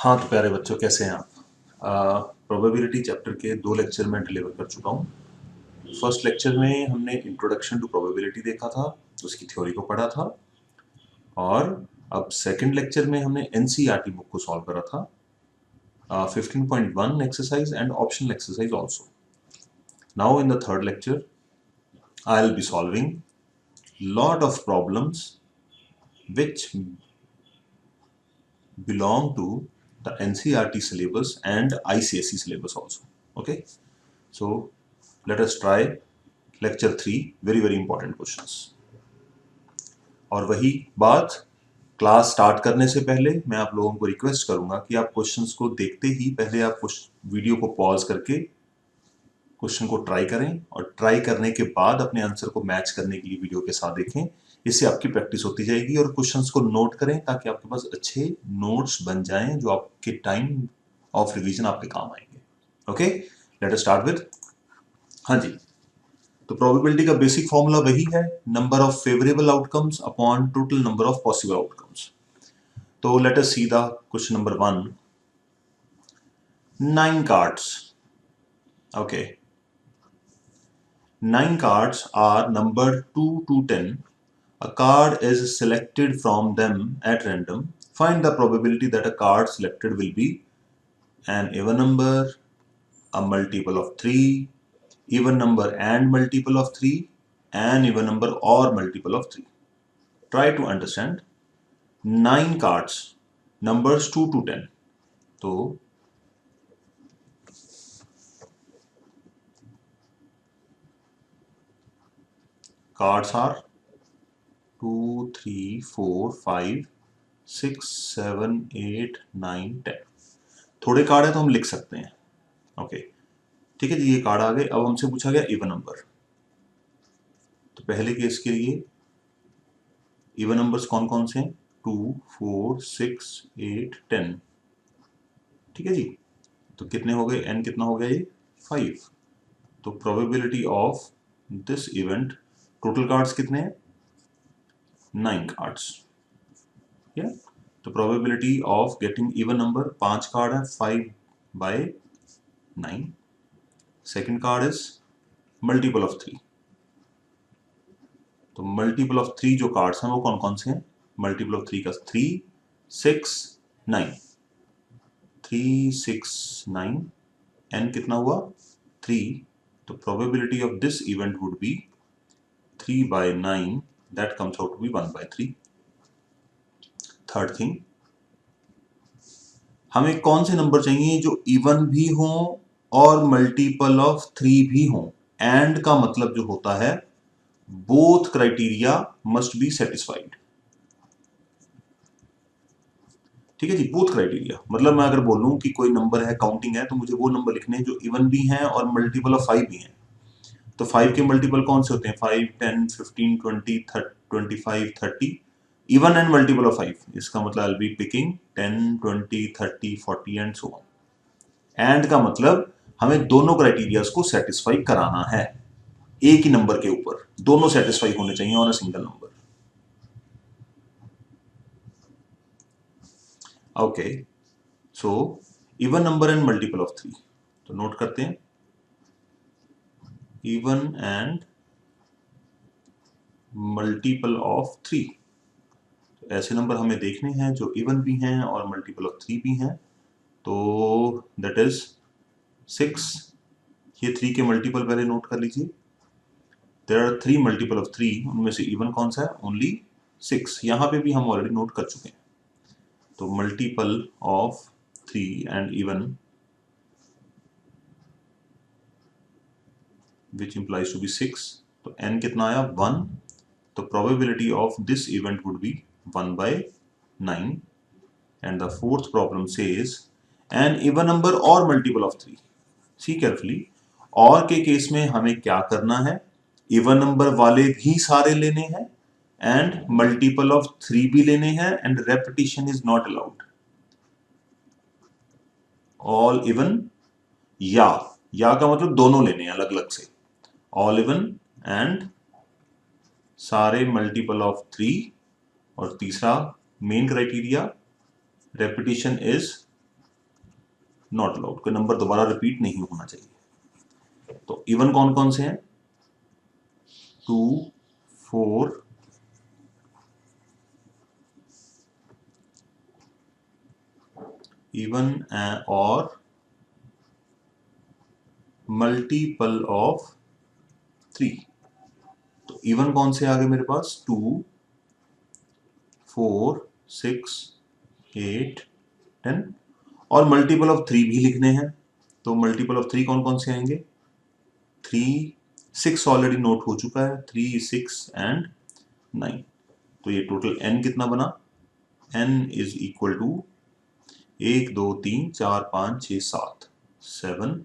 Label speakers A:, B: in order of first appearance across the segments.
A: हाँ तो प्यारे बच्चों, कैसे हैं आप? प्रोबेबिलिटी चैप्टर के 2 लेक्चर में डिलीवर कर चुका हूँ। फर्स्ट लेक्चर में हमने इंट्रोडक्शन टू प्रोबेबिलिटी देखा था, उसकी थ्योरी को पढ़ा था, और अब सेकंड लेक्चर में हमने एनसीईआरटी बुक को सॉल्व करा था, 15.1 exercise and optional exercise also. Now in the third lecture I will be solving lot of problems which belong to the NCERT syllabus and ICSE syllabus also. Okay, so let us try lecture 3, very important questions. और वही बात, class start करने से पहले मैं आप लोगों को रिक्वेस्ट करूंगा कि आप क्वेश्चंस को देखते ही पहले आप वीडियो को पॉज करके क्वेश्चन को ट्राई करें, और ट्राई करने के बाद अपने आंसर को मैच करने के लिए वीडियो के साथ देखें. इससे आपकी प्रैक्टिस होती जाएगी, और क्वेश्चंस को नोट करें ताकि आपके पास अच्छे नोट्स बन जाएं जो आपके टाइम ऑफ रिवीजन आपके काम आएंगे. Okay, let us start with. हाँ जी, तो प्रोबेबिलिटी का बेसिक फॉर्मूला वही है, number of favourable outcomes upon total number of possible outcomes. तो let us see the question number 1. 9 cards. Okay, 9 cards are numbered 2 to 10. A card is selected from them at random. Find the probability that a card selected will be an even number, a multiple of 3, even number and multiple of 3, an even number or multiple of 3. Try to understand. 9 cards, numbers 2 to 10. तो cards are 2, 3, 4, 5, 6, 7, 8, 9, 10. थोड़े card है तो हम लिख सकते हैं. Okay, ठीक है जी, ये कार्ड आ गए. अब हमसे पूछा गया इवन नंबर. तो पहले केस के लिए इवन नंबर्स कौन कौन से हैं? 2, 4, 6, 8, 10. ठीक है जी, तो कितने हो गए? एन कितना हो गया? ये 5. तो probability of this event, total cards कितने हैं? 9 कार्ड्स. या तो probability of getting even number, 5 card है, 5 by 9. Second card is multiple of 3. तो मल्टीपल ऑफ 3 जो कार्ड्स हैं वो कौन कौन से हैं? मल्टीपल ऑफ 3 का 3, 6, 9. 3, 6, 9. एन कितना हुआ? 3. तो probability of this event would be 3 by 9. That comes out to be 1 by 3. Third thing, हमें कौन से नंबर चाहिए जो इवन भी हो और मल्टीपल ऑफ 3 भी हो. एंड का मतलब जो होता है, both criteria must be satisfied. ठीक है जी, बोथ क्राइटेरिया मतलब मैं अगर बोलूं कि कोई नंबर है, काउंटिंग है, तो मुझे वो नंबर लिखने हैं जो इवन भी हैं और मल्टीपल ऑफ 5 भी हैं. तो 5 के मल्टीपल कौन से होते हैं? 5, 10, 15, 20, 25, 30. इवन एंड मल्टीपल ऑफ 5, इसका मतलब I will be picking 10, 20, 30, 40 and so on. And का मतलब हमें दोनों क्राइटेरियाज को सेटिस्फाई कराना है. एक ही नंबर के ऊपर दोनों सेटिस्फाई होने चाहिए on a single number. Okay, so even number and multiple of 3. तो नोट करते हैं, इवन एंड मल्टीपल ऑफ 3. ऐसे नंबर हमें देखने हैं जो इवन भी हैं और मल्टीपल ऑफ 3 भी हैं. तो दैट इज 6. ये 3 के मल्टीपल पहले नोट कर लीजिए. देयर आर 3 मल्टीपल ऑफ 3, उनमें से इवन कौन सा है? ओनली 6. यहां पे भी हम ऑलरेडी नोट कर चुके हैं. तो multiple of 3 and even, which implies to be 6. तो n कितना आया? 1. तो probability of this event would be 1 by 9. And the fourth problem says an even number or multiple of 3. See carefully. और के केस में हमें क्या करना है? इवन नंबर वाले भी सारे लेने हैं एंड मल्टीपल ऑफ 3 भी लेने हैं, and repetition is not allowed. All even, या का मतलब दोनों लेने हैं अलग अलग से. ऑल इवन एंड सारे मल्टीपल ऑफ 3. और तीसरा main criteria, repetition is not allowed, कोई नंबर दोबारा रिपीट नहीं होना चाहिए। तो इवन कौन कौन से हैं? 2, 4, इवन और मल्टीपल ऑफ 3। तो इवन कौन से आ गए मेरे पास? 2, 4, 6, 8, 10 और मल्टीपल ऑफ 3 भी लिखने हैं। तो मल्टीपल ऑफ 3 कौन कौन से आएंगे? 3, 6 ऑलरेडी नोट हो चुका है, 3, 6 एंड 9। तो ये टोटल n कितना बना? n is equal to 1, 2, 3, 4, 5, 6, 7, 7।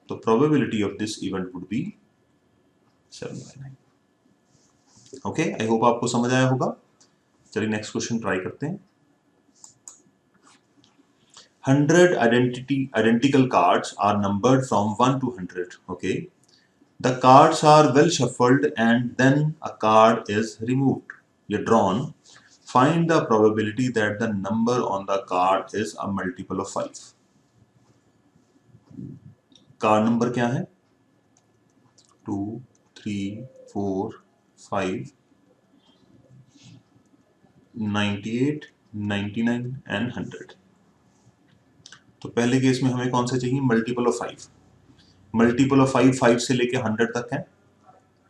A: तो probability of this event would be 7/9। Okay, I hope आपको समझ आया होगा। चलिए नेक्स्ट क्वेश्चन ट्राई करते हैं। 100 identical cards are numbered from 1 to 100. Okay, the cards are well shuffled and then a card is removed, drawn. Find the probability that the number on the card is a multiple of 5. Card number क्या है? 2, 3, 4, 5, 98, 99 and 100। तो पहले case में हमें कौन सा चाहिए? Multiple of 5। Multiple of 5 5 से लेके 100 तक है।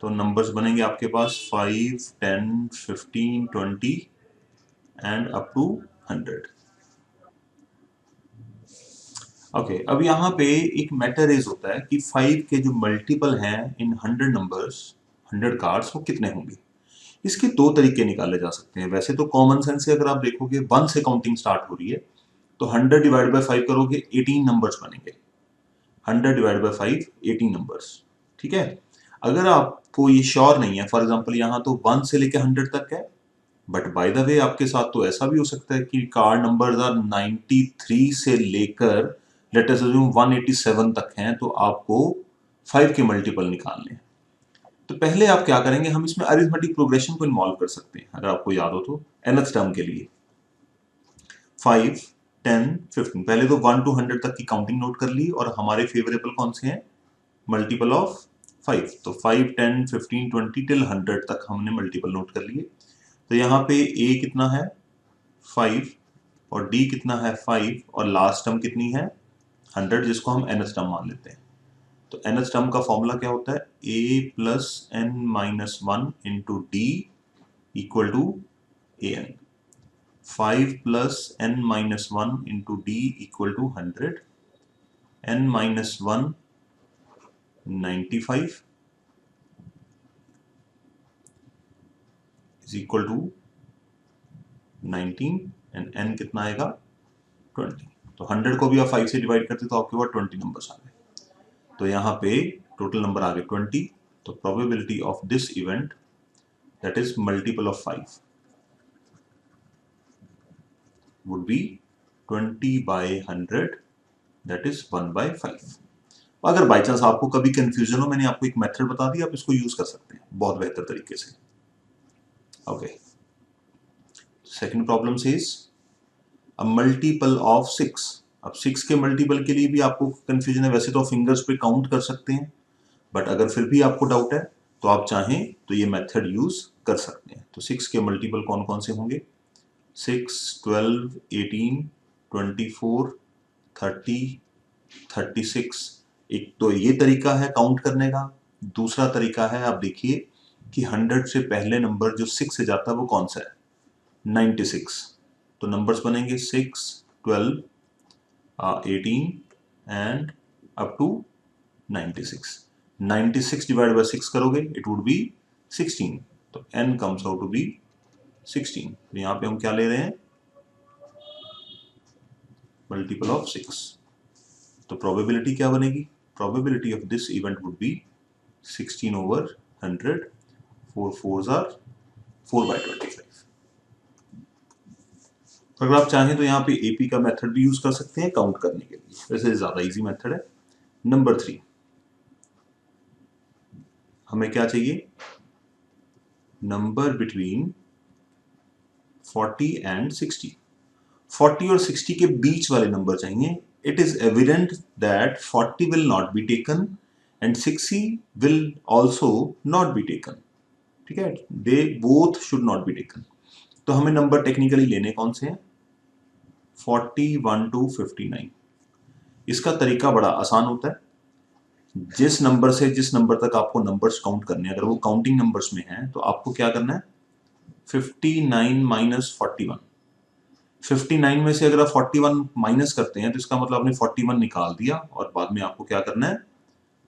A: तो नंबर्स बनेंगे आपके पास 5, 10, 15, 20 एंड अप टू 100। ओके, अब यहाँ पे एक मैटर रेज होता है कि 5 के जो मल्टीपल हैं इन 100 नंबर्स, 100 कार्ड्स, वो कितने होंगे। इसके दो तरीके निकाले जा सकते हैं। वैसे तो कॉमन सेंस से अगर आप देखोगे 1 से काउंटिंग स्टार्ट हो रही है, तो 100 डिवाइड बाय 5 करोगे 18 नंबर्स बनेंगे। 100 डिवाइड बाय 5 18 नंबर्स, ठीक है। अगर आपको ये श्योर नहीं है, फॉर एग्जांपल यहाँ तो 1 से लेकर 100 तक है, बट बाय द वे आपके साथ तो ऐसा भी हो सकता है कि कार्ड नंबर्स आर 93 से लेकर लेट अस अज्यूम 187 तक हैं, तो आपको 5 के मल्टीपल निकालने हैं। तो पहले आप क्या करेंगे, हम इसमें अरिथमेटिक प्रोग्रेशन को इन्वॉल्व कर सकते हैं। अगर आपको याद हो तो nth टर्म के लिए 5, 10, 15, पहले तो 1 to 100 तक की काउंटिंग नोट कर ली और हमारे फेवरेबल कौन से हैं? Multiple of 5। तो 5, 10, 15, 20 टिल 100 तक हमने मल्टीपल नोट कर लिए। तो यहाँ पे a कितना है? 5 और d कितना है? 5 और लास्ट टर्म कितनी है? 100, जिसको हम nth टर्म मान लेते हैं। तो nth टर्म का फॉर्मूला क्या होता है? a plus n-1 into d equal to an। 5 plus n-1 into d equal to 100, n-1 95 is equal to 19 and n कितना आएगा? 20। तो 100 को भी आप 5 से डिवाइड करते तो आपके पास 20 नंबर्स आ गए। तो यहाँ पे टोटल नंबर आ गए 20। तो probability of this event that is multiple of 5 would be 20/100, that is 1/5। अगर बाई चांस आपको कभी कंफ्यूजन हो, मैंने आपको एक मेथड बता दी, आप इसको यूज कर सकते हैं बहुत बेहतर तरीके से। Okay, second problem says a multiple of 6। अब 6 के मल्टीपल के लिए भी आपको कंफ्यूजन है। वैसे तो आप फिंगर्स पे काउंट कर सकते हैं, बट अगर फिर भी आपको डाउट है तो आप चाहें तो ये मेथड यूज कर सकते हैं। तो 6 के मल्टीपल कौन कौन से होंगे? 6, 12, 18, 24, 30, 36। एक तो ये तरीका है काउंट करने का। दूसरा तरीका है, आप देखिए कि 100 से पहले नंबर जो 6 से जाता है वो कौन सा है? 96। तो नंबर्स बनेंगे 6, 12, 18 and up to 96। 96 divide by 6 करोगे इट वुड बी 16। तो n comes out to be 16। तो यहाँ पे हम क्या ले रहे हैं? Multiple of 6। तो प्रोबेबिलिटी क्या बनेगी? Probability of this event would be 16/100। 4 4s are 4/25। अगर आप चाहें तो यहाँ पे AP का मेथड भी यूज कर सकते हैं काउंट करने के लिए, वैसे ज्यादा इजी मेथड है। नंबर 3, हमें क्या चाहिए? Number between 40 and 60। 40 और 60 के बीच वाले नंबर चाहिए। it is evident that 40 will not be taken and 60 will also not be taken. ठीक है, they both should not be taken. तो हमें नंबर टेक्निकली लेने कौन से हैं? 41 to 59. इसका तरीका बड़ा आसान होता है. जिस नंबर से जिस नंबर तक आपको नंबर्स काउंट करने हैं, अगर वो काउंटिंग नंबर्स में हैं तो आपको क्या करना है? 59 माइनस 41. 59 में से अगर आप 41 माइनस करते हैं तो इसका मतलब आपने 41 निकाल दिया और बाद में आपको क्या करना है?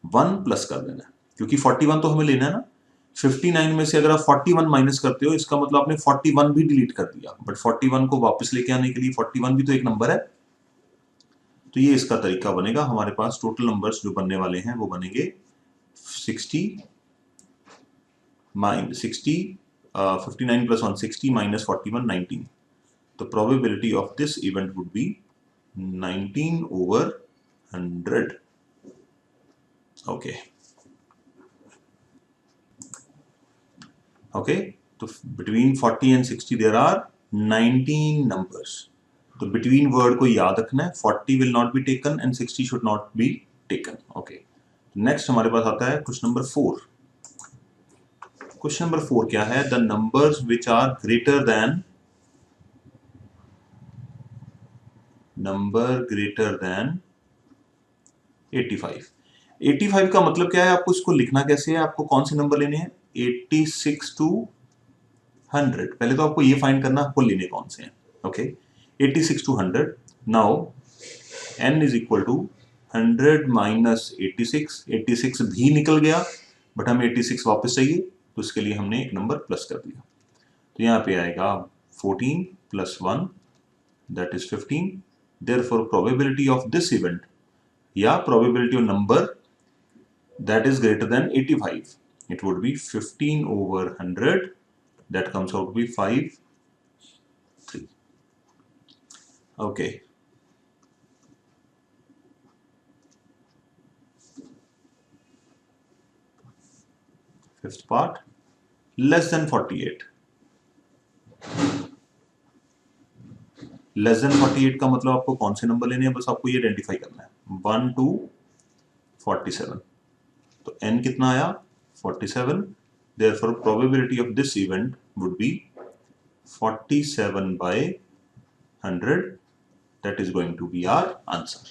A: 1 प्लस कर देना है, क्योंकि 41 तो हमें लेना है ना. 59 में से अगर आप 41 माइनस करते हो इसका मतलब आपने 41 भी डिलीट कर दिया, बट 41 को वापस लेके आने के लिए 41 भी तो एक नंबर है. तो ये इसका तरीका बनेगा. हमारे पास टोटल नंबर्स जो बनने वाले हैं वो बनेंगे 60 59 plus 1 60 minus 41 19. The probability of this event would be 19 over 100. Okay. Okay, so between 40 and 60 there are 19 numbers. तो between word को याद रखना है. 40 will not be taken and 60 should not be taken. Okay. Next हमारे पास आता है question number 4. Question number 4 क्या है? The numbers which are greater than 85. 85 का मतलब क्या है? आपको इसको लिखना कैसे है? आपको कौन से नंबर लेने हैं? 86 to 100. पहले तो आपको ये फाइंड करना आपको लेने कौन से हैं. Okay, 86 to 100. Now n is equal to 100 minus 86. 86 भी निकल गया बट हमें 86 वापस चाहिए, तो इसके लिए हमने एक नंबर प्लस कर दिया. तो यहाँ पे आएगा 14 plus 1 that is 15. Therefore probability of this event या probability of number that is greater than 85, it would be 15 over 100. That comes out to be 5 3. Okay, fifth part, less than 48. Less than 48 का मतलब आपको कौन से number लेने हैं? बस आपको ये आइडेंटिफाई करना है. 1 to 47. तो n कितना आया? 47. Therefore probability of this event would be 47 by 100. That is going to be our answer.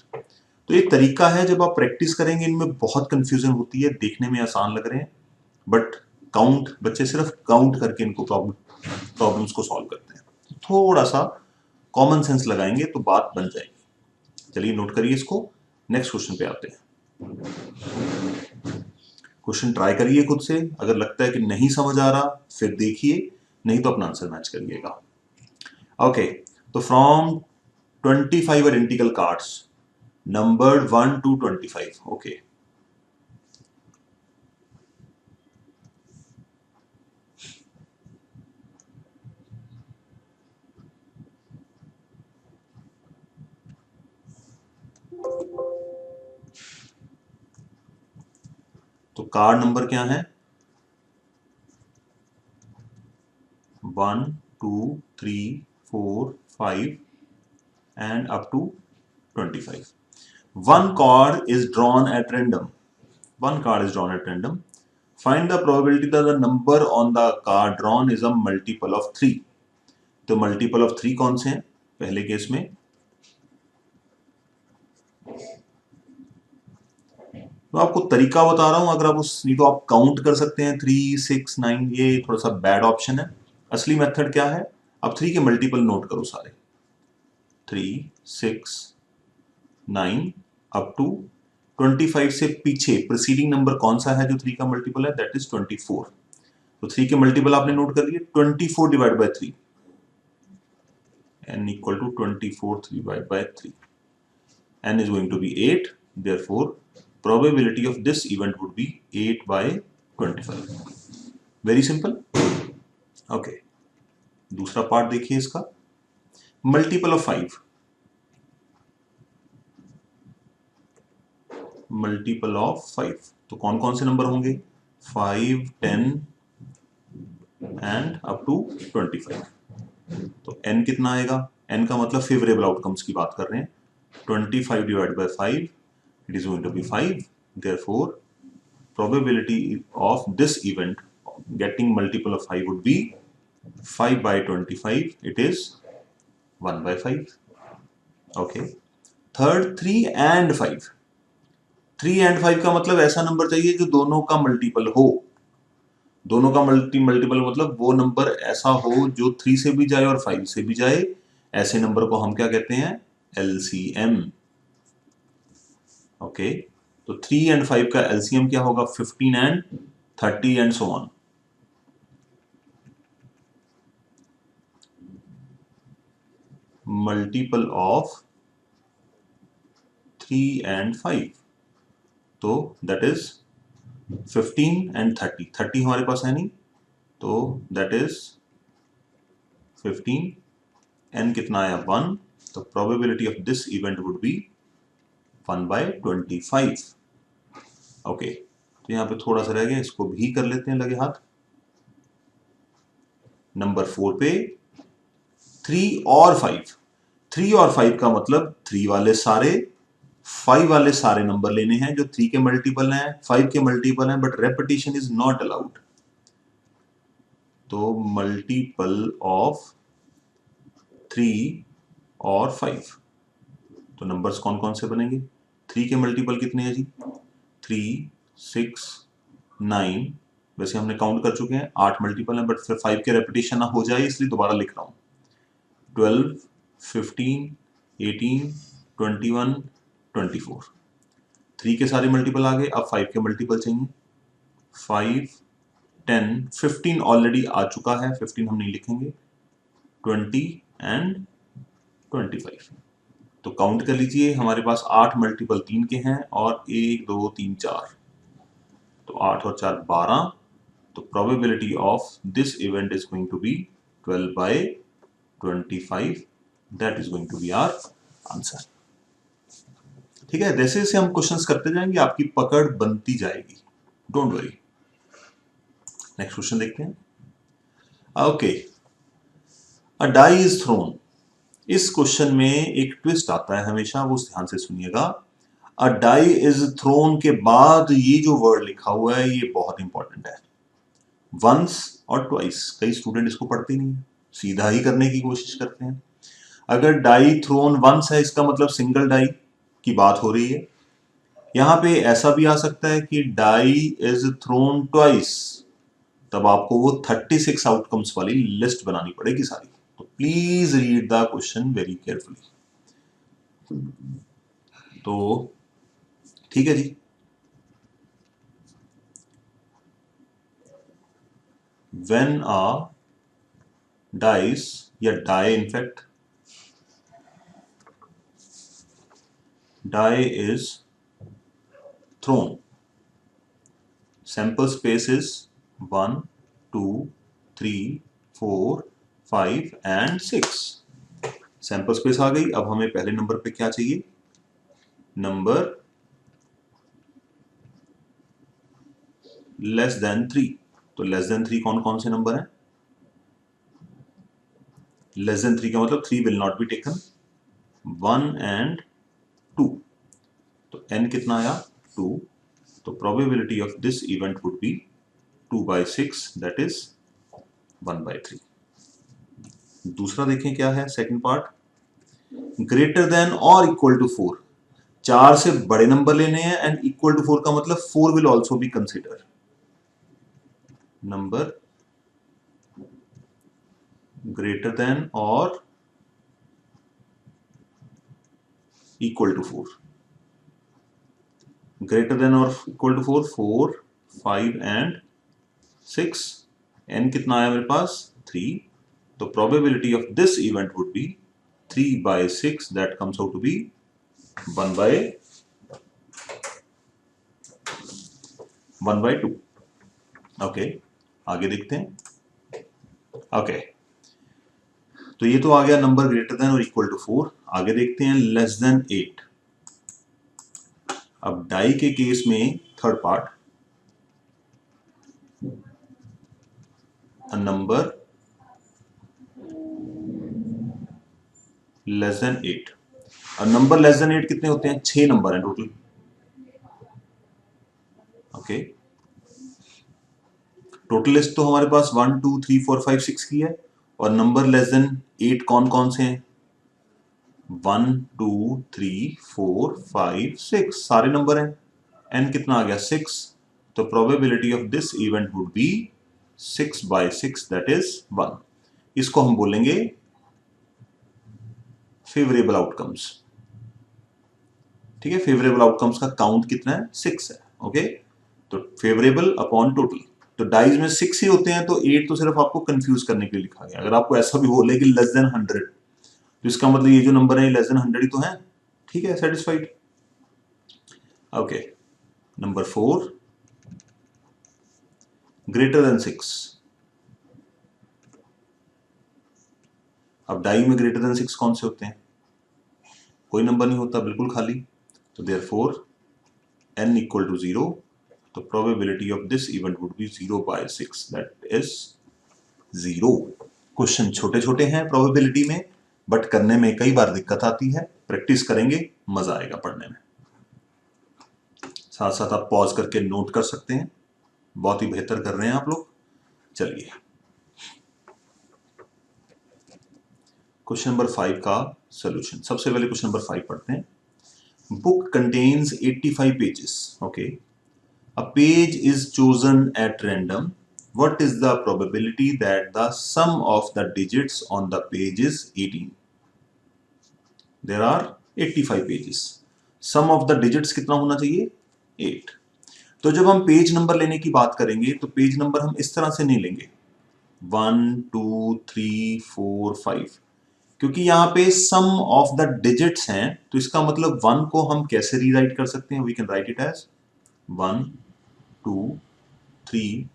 A: तो एक तरीका है, जब आप प्रैक्टिस करेंगे इनमें बहुत कंफ्यूजन होती है, देखने में आसान लग रहे हैं बट काउंट, बच्चे सिर्फ काउंट करके इनको प्रॉब्लम्स को सॉल्व करते हैं. थोड़ा सा कॉमन सेंस लगाएंगे तो बात बन जाएगी. चलिए नोट करिए इसको. नेक्स्ट क्वेश्चन पे आते हैं. क्वेश्चन ट्राई करिए खुद से. अगर लगता है कि नहीं समझ आ रहा फिर देखिए, नहीं तो अपना आंसर मैच करिएगा. ओके, तो from 25 identical cards numbered 1 to 25. Okay, तो कार्ड नंबर क्या है? 1 2 3 4 5 and up to 25. One card is drawn at random. One card is drawn at random. Find the probability that the number on the card drawn is a multiple of 3. तो multiple of 3 कौन से हैं पहले case में? तो आपको तरीका बता रहा हूं. अगर आप उस, नहीं तो आप काउंट कर सकते हैं 3 6 9. ये थोड़ा सा बैड ऑप्शन है. असली मेथड क्या है? अब 3 के मल्टीपल नोट करो सारे. 3 6 9 अप टू 25 से पीछे प्रीसीडिंग नंबर कौन सा है जो 3 का मल्टीपल है? That is 24. तो 3 के मल्टीपल आपने नोट कर लिए. 24 divide by 3, n equal to 24 divided by 3. n is going to be 8. Therefore probability of this event would be 8 by 25. Very simple. Okay, दूसरा पार्ट देखिए इसका. Multiple of 5. मल्टीपल ऑफ 5 तो कौन कौन से नंबर होंगे? 5 10 एंड अप टू 25. तो n कितना आएगा? n का मतलब फेवरेबल आउटकम्स की बात कर रहे हैं. 25 divided by 5, it is going to be 5. Therefore, probability of this event getting multiple of 5 would be 5 by 25. It is 1 by 5. Okay. Third 3 and 5. 3 and 5 का मतलब ऐसा नंबर चाहिए जो दोनों का मल्टीपल हो। दोनों का मल्टीपल मतलब वो नंबर ऐसा हो जो 3 से भी जाए और 5 से भी जाए। ऐसे नंबर को हम क्या कहते हैं? LCM। ओके, तो 3 and 5 का LCM क्या होगा? 15 and 30 and so on। Multiple of 3 and 5, तो दैट इज 15 and 30। 30 हमारे पास है नहीं, तो दैट इज 15। n कितना आया? 1। तो probability of this event would B 1 by 25। Okay, तो यहाँ पे थोड़ा सा रह गया, इसको भी कर लेते हैं लगे हाथ। नंबर 4 पे 3 और 5। 3 और 5 का मतलब 3 वाले सारे 5 वाले सारे नंबर लेने हैं जो 3 के मल्टीपल हैं, 5 के मल्टीपल हैं, but repetition is not allowed. तो मल्टीपल ऑफ 3 और 5, तो नंबर्स कौन कौन से बनेंगे? 3 के मल्टीपल कितने हैं जी? 3, 6, 9। वैसे हमने काउंट कर चुके हैं, 8 मल्टीपल हैं, बट फिर 5 के रेपिटेशन ना हो जाए इसलिए दोबारा लिख रहा हूं। 12, 15, 18, 21, 24। 3 के सारे मल्टीपल आ गए, अब 5 के मल्टीपल चाहिए। 5, 10, 15 ऑलरेडी आ चुका है, 15 हम नहीं लिखेंगे। 20 and 25। तो काउंट कर लीजिए, हमारे पास 8 मल्टीपल 3 के हैं और 1, 2, 3, 4, तो 8 और 4 12। तो probability of this event is going to be 12 by 25। That is going to be our answer. ठीक है, जैसे जैसे हम क्वेश्चंस करते जाएंगे आपकी पकड़ बनती जाएगी, डोंट वरी। नेक्स्ट क्वेश्चन देखते हैं। Okay, a die is thrown. इस क्वेश्चन में एक ट्विस्ट आता है हमेशा, वो ध्यान से सुनिएगा। अ डाई इज थ्रोन के बाद ये जो वर्ड लिखा हुआ है ये बहुत इंपॉर्टेंट है। वंस और ट्वाइस, कई स्टूडेंट इसको पढ़ते नहीं है, सीधा ही करने की कोशिश करते हैं। अगर डाई थ्रोन वंस है इसका मतलब सिंगल डाई की बात हो रही है। यहां पे ऐसा भी आ सकता है कि डाई इज थ्रोन ट्वाइस, तब आपको वो 36 आउटकम्स वाली लिस्ट बनानी पड़ेगी सारी। तो please read the question very carefully. तो ठीक है जी, when a dice या die in fact die is thrown, sample space is 1, 2, 3, 4, 5 and 6। Sample space आ गई। अब हमें पहले नंबर पे क्या चाहिए? Number less then 3। तो लेस देन 3 कौन कौन से नंबर हैं? लेस देन 3 का मतलब 3 will not be taken, 1 and 2। तो n कितना आया? 2। तो probability of this event would B 2 by 6, that is 1 by 3। दूसरा देखें क्या है, सेकंड पार्ट। ग्रेटर देन और इक्वल टू 4। 4 से बड़े नंबर लेने हैं एंड इक्वल टू 4 का मतलब 4 will also be consider. Number greater than और इक्वल टू 4। ग्रेटर देन और इक्वल टू 4, 4, 5 एंड 6। n कितना आया मेरे पास? 3। तो probability of this event would be 3 by 6, that comes out to be 1 by 2। Okay, आगे देखते हैं। ओके, तो ये तो आ गया नंबर ग्रेटर देन और इक्वल टू 4। आगे देखते हैं लेस देन 8। अब डाई के केस में third part, a number less then 8। और नंबर लेस देन 8 कितने होते हैं? 6 नंबर हैं टोटल। ओके, टोटल लिस्ट तो हमारे पास 1 2 3 4 5 6 की है, और नंबर लेस देन 8 कौन कौन से हैं? 1 2 3 4 5 6 सारे नंबर हैं। n कितना आ गया? 6। तो probability of this event would B 6/6, that is 1। इसको हम बोलेंगे फेवरेबल आउटकम्स। ठीक है, फेवरेबल आउटकम्स का काउंट कितना है? 6 है। ओके, तो फेवरेबल अपॉन टोटल, तो डाइज में 6 ही होते हैं, तो 8 तो सिर्फ आपको कंफ्यूज करने के लिए लिखा गया। अगर आपको ऐसा भी बोले कि लेस देन 100, तो इसका मतलब ये जो नंबर है लेस देन 100 ही तो है। ठीक है, satisfied. Okay, number 4, greater then 6। अब डाई में ग्रेटर देन 6 कौन से होते हैं? कोई नंबर नहीं होता, बिल्कुल खाली। तो देयरफॉर n इक्वल टू 0, तो probability of this event would B 0/6, that is 0। Question छोटे छोटे हैं प्रोबेबिलिटी में, बट करने में कई बार दिक्कत आती है। प्रैक्टिस करेंगे, मजा आएगा पढ़ने में। साथ साथ आप पॉज करके नोट कर सकते हैं। बहुत ही बेहतर कर रहे हैं आप लोग। चलिए, क्वेश्चन नंबर 5 का सॉल्यूशन। सबसे पहले क्वेश्चन नंबर 5 पढ़ते हैं। Book contains 85 pages. Okay, a page is chosen at random. What is the probability that the sum of the digits on the page is 18? There are 85 pages. Sum of the digits कितना होना चाहिए? 8। तो जब हम page number लेने की बात करेंगे, तो पेज नंबर हम इस तरह से नहीं लेंगे 1 2 3 4 5, क्योंकि यहाँ पे सम ऑफ द डिजिट्स हैं, तो इसका मतलब 1 को हम कैसे रीराइट कर सकते हैं? We can write it as 1 2 3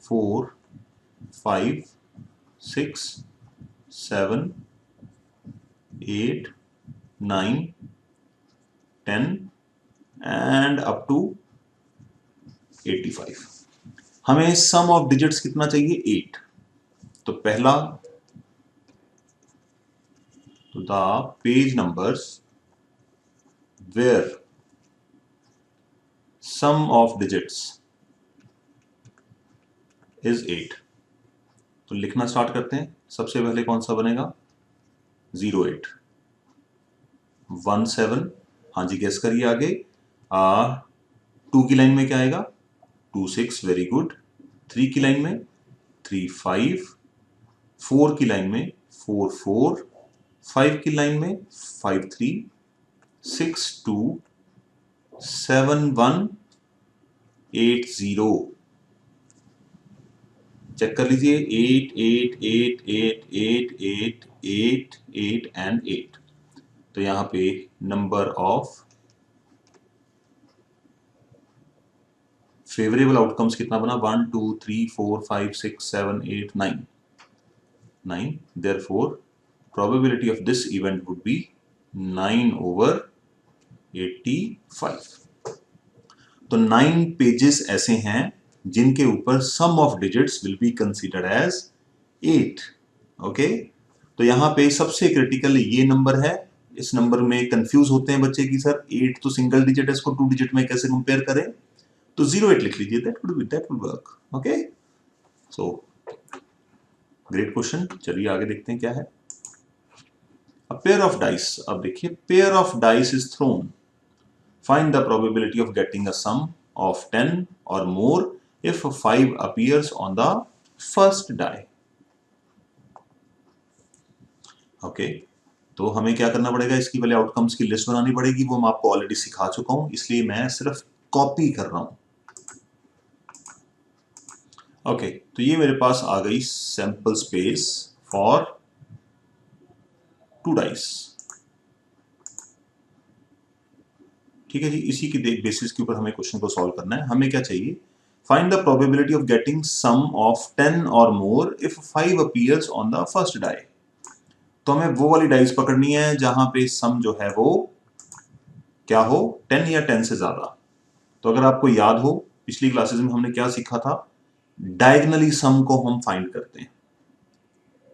A: 4 5 6 7 8 9 10 and up to 85। हमें सम ऑफ डिजिट्स कितना चाहिए? 8। तो पहला, तो the page numbers where sum of digits is 8। तो लिखना स्टार्ट करते हैं। सबसे पहले कौन सा बनेगा? 08 17। हाँ जी, गेस करिए आगे। 2 की लाइन में क्या आएगा? 26, वेरी गुड। 3 की लाइन में 35, 4 की लाइन में 44, 5 की लाइन में 53, 62, 71, 80। चेक कर लीजिए, 8 8 8 8 8 8 8 8 एंड 8। तो यहां पे नंबर ऑफ फेवरेबल आउटकम्स कितना बना? 1 2 3 4 5 6 7 8 9 9। Therefore probability of this event would be 9/85। तो 9 पेजेस ऐसे हैं जिनके ऊपर sum of digits will be considered as 8। Okay, तो यहां पे सबसे क्रिटिकल ये नंबर है। इस नंबर में कंफ्यूज होते हैं बच्चे की सर 8 तो सिंगल डिजिट है, इसको 2 डिजिट में कैसे कंपेयर करें? तो 08 लिख लीजिए, that would work. Okay, so great question. चलिए आगे देखते हैं क्या है। A pair of dice. अब देखिए, pair of dice is throne, find the probability of getting a sum of 10 or more if 5 appears on the first die. Okay, तो हमें क्या करना पड़ेगा? इसकी पहले आउटकम्स की लिस्ट बनानी पड़ेगी, वो मैं आपको ऑलरेडी सिखा चुका हूं, इसलिए मैं सिर्फ कॉपी कर रहा हूं। ओके, तो ये मेरे पास आ गई सैंपल स्पेस फॉर 2 डाइस। ठीक है जी, इसी की बेसिस के ऊपर हमें क्वेश्चन को सॉल्व करना है। हमें क्या चाहिए? Find the probability of getting sum of 10 or more if 5 appears on the first die. तो हमें वो वाली डाइस पकड़नी है जहां पे सम जो है वो क्या हो? 10 या 10 से ज्यादा। तो अगर आपको याद हो, पिछली क्लासेस में हमने क्या सीखा था? डायगनली सम को हम फाइंड करते हैं।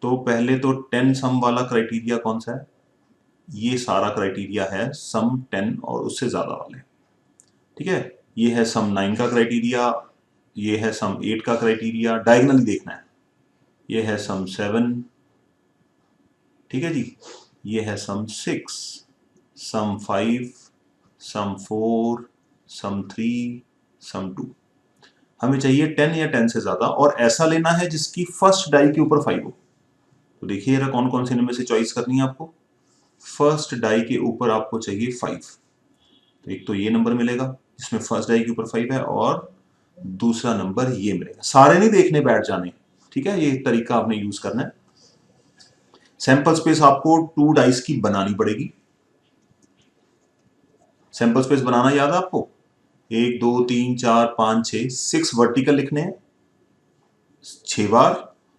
A: तो पहले तो 10 सम वाला क्राइटेरिया कौन सा है? ये सारा क्राइटेरिया है सम 10 और उससे ज़्यादा वाले, ठीक है। ये है सम 9 का क्राइटेरिया, ये है सम 8 का क्राइटेरिया, डायगनली देखना है। ये है सम 7, ठीक है जी, ये है सम 6, सम 5, सम 4, सम 3, सम 2। हमें चाहिए 10 या 10 से ज़्यादा, और ऐसा लेना है जिसकी फर्स्ट डाई के ऊपर 5 हो। तो देखिए जरा कौन कौन से इनमें से चॉइस करनी है आपको। फर्स्ट डाई के ऊपर आपको चाहिए 5, तो एक तो ये नंबर मिलेगा जिसमें फर्स्ट डाई के ऊपर 5 है, और दूसरा नंबर ये मिलेगा। सारे नहीं देखने बैठ जाने, ठीक है, ये तरीका आपने यूज करना है। सैंपल स्पेस आपको 2 डाइस की बनानी पड़ेगी। सैंपल स्पेस बनाना याद है आपको, 1 2 3 4 5 6, 6 वर्टिकल लिखने हैं 6 बार,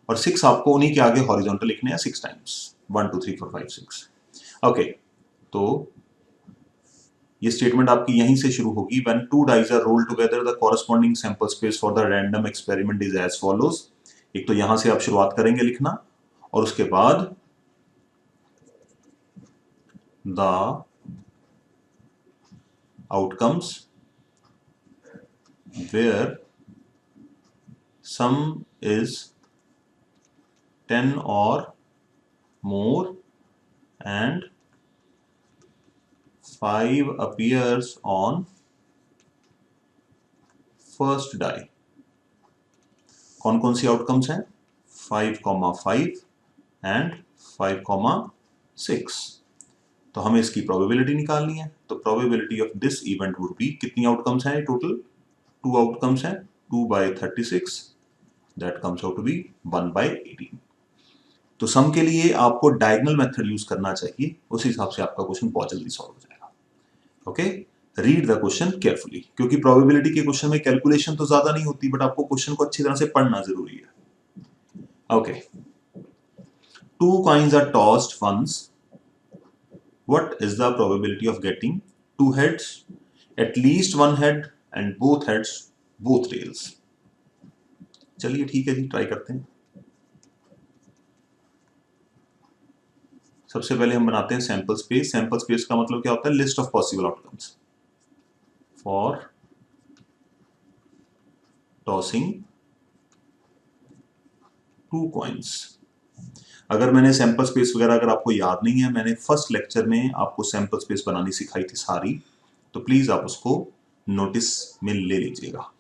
A: और 6 आपको उन्हीं के आगे हॉरिजॉन्टल लिखने हैं 6 टाइम्स, 1 2 3 4 5 6। ओके, तो ये स्टेटमेंट आपकी यहीं से शुरू होगी। When 2 dice are rolled together the corresponding sample space for the random experiment is as follows. एक तो यहां से आप शुरुआत करेंगे लिखना, और उसके बाद the outcomes where sum is 10 or more and 5 appears on first die। कौन कौन सी आउटकम्स हैं, 5,5 एंड 5,6। तो हमें इसकी प्रोबेबिलिटी निकालनी है। तो probability of this event would be, कितनी आउटकम्स हैं टोटल, 2 आउटकम्स हैं, 2/36, that comes out to be 1/18। तो सम के लिए आपको डायगोनल मेथड यूज करना चाहिए, उस हिसाब से आपका क्वेश्चन बहुत जल्दी सॉल्व हो जाएगा। Okay, read the question carefully, क्योंकि प्रोबेबिलिटी के क्वेश्चन में कैलकुलेशन तो ज्यादा नहीं होती, बट आपको क्वेश्चन को अच्छी तरह से पढ़ना जरूरी है। Okay, 2 coins are tossed once, what is the probability of getting 2 heads, at least 1 head and both heads, both tails। चलिए ठीक है जी, ट्राई करते हैं। सबसे पहले हम बनाते हैं सैंपल स्पेस। सैंपल स्पेस का मतलब क्या होता है, list of possible outcomes for tossing 2 coins. अगर मैंने सैंपल स्पेस वगैरह अगर आपको याद नहीं है, मैंने फर्स्ट लेक्चर में आपको सैंपल स्पेस बनानी सिखाई थी सारी, तो प्लीज आप उसको नोटिस में ले लीजिएगा।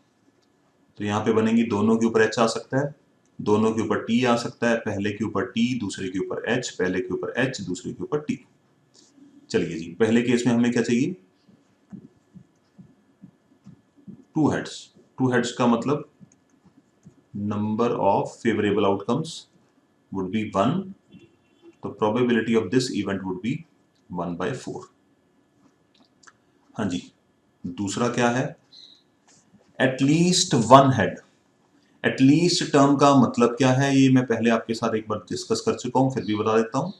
A: तो यहाँ पे बनेंगी, दोनों के ऊपर एच आ सकता है, दोनों के ऊपर टी आ सकता है, पहले के ऊपर टी दूसरे के ऊपर एच, पहले के ऊपर एच दूसरे के ऊपर टी। चलिए जी, पहले केस में हमें क्या चाहिए, 2 हेड्स। 2 हेड्स का मतलब number of favourable outcomes would be 1, तो probability of this event would B 1/4। हाँ जी, दूसरा क्या है, एटलीस्ट 1 हेड। एटलीस्ट टर्म का मतलब क्या है, ये मैं पहले आपके साथ एक बार डिस्कस कर चुका हूं, फिर भी बता देता हूं।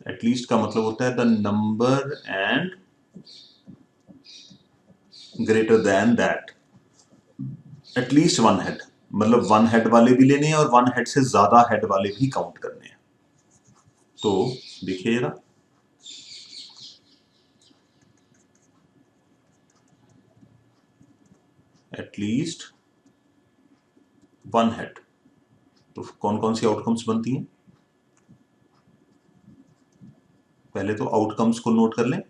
A: एटलीस्ट का मतलब होता है the number and greater than that. At least 1 head मतलब 1 हेड वाले भी लेने हैं और 1 हेड से ज्यादा हेड वाले भी काउंट करने हैं। तो देखिए जरा, एटलीस्ट 1 हेड, तो कौन कौन सी आउटकम्स बनती हैं, पहले तो आउटकम्स को नोट कर लें।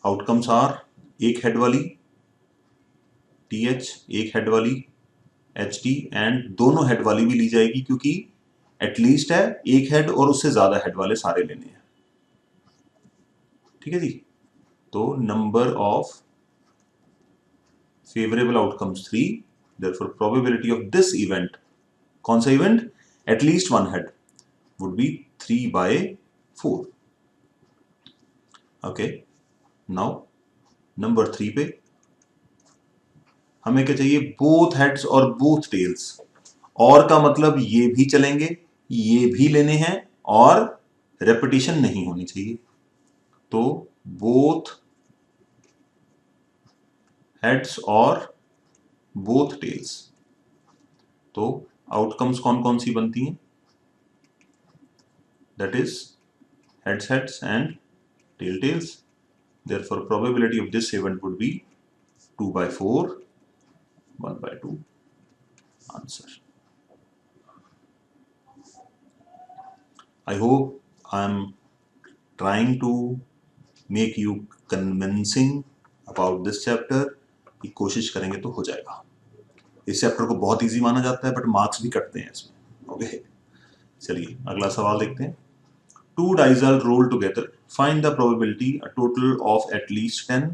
A: आउटकम्स आर, एक हेड वाली टी एच, एक हेड वाली एच टी, एंड दोनों हेड वाली भी ली जाएगी क्योंकि एटलीस्ट है, एक हेड और उससे ज्यादा हेड वाले सारे लेने हैं, ठीक है जी। तो number of favourable outcomes 3, therefore probability of this event, कौन सा event, at least 1 head, would be 3/4। Okay, now number 3 पे हमें क्या चाहिए, बोथ हेड्स और बोथ टेल्स। और का मतलब ये भी चलेंगे, ये भी लेने हैं, और रेपिटेशन नहीं होनी चाहिए। तो बोथ हेड्स और बोथ टेल्स। तो आउटकम्स कौन कौन सी बनती हैं, that is heads heads and tails. Therefore probability of this event would be 2/4, 1/2. Answer. I hope I'm trying to make you convincing about this chapter. कि कोशिश करेंगे तो हो जाएगा. इस चैप्टर को बहुत इजी माना जाता है बट मार्क्स भी कटते हैं इसमें. ओके, चलिए अगला सवाल देखते हैं. 2 dice are rolled together. Find the probability a total of at least 10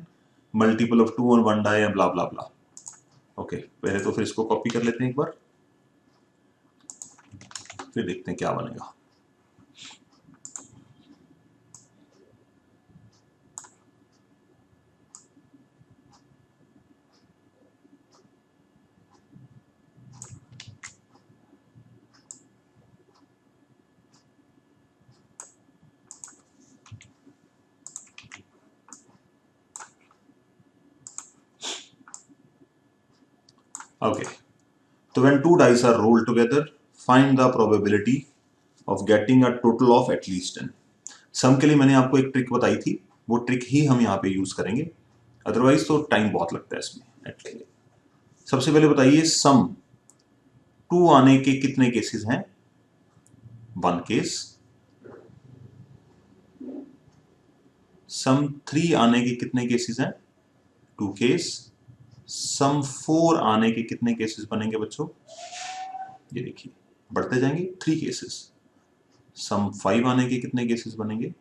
A: multiple of 2 on 1 die and blah blah blah. Okay, पहले तो फिर इसको कॉपी कर लेते हैं एक बार, फिर देखते हैं क्या बनेगा. Okay, so when 2 dice are rolled together, find the probability of getting a total of at least 10. सम के लिए मैंने आपको एक ट्रिक बताई थी, वो ट्रिक ही हम यहाँ पे यूज करेंगे, अदरवाइज तो टाइम बहुत लगता है इसमें. सबसे पहले बताइए सम 2 आने के कितने केसेस हैं? 1 केस. सम 3 आने के कितने केसेस हैं? 2 केस. सम 4 आने के कितने केसेस बनेंगे बच्चों? ये देखिए बढ़ते जाएंगे, 3 केसेस. सम 5 आने के कितने केसेस बनेंगे?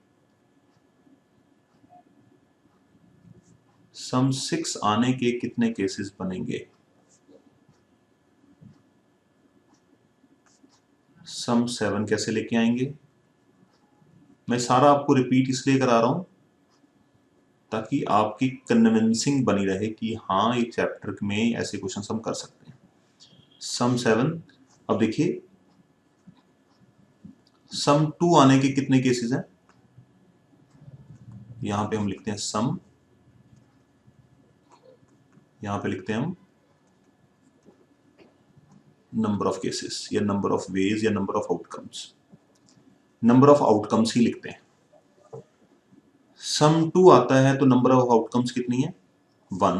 A: सम 6 आने के कितने केसेस बनेंगे? सम 7 कैसे लेके आएंगे? मैं सारा आपको रिपीट इसलिए करा रहा हूं ताकि आपकी कन्विंसिंग बनी रहे कि हाँ एक चैप्टर में ऐसे क्वेश्चन हम कर सकते हैं. सम 7. अब देखिए सम 2 आने के कितने केसेस हैं? यहां पे हम लिखते हैं सम, यहां पे लिखते हैं हम नंबर ऑफ केसेस या नंबर ऑफ वेज या number of outcomes. Number of outcomes ही लिखते हैं. सम 2 आता है तो नंबर ऑफ आउटकम्स कितनी है? 1.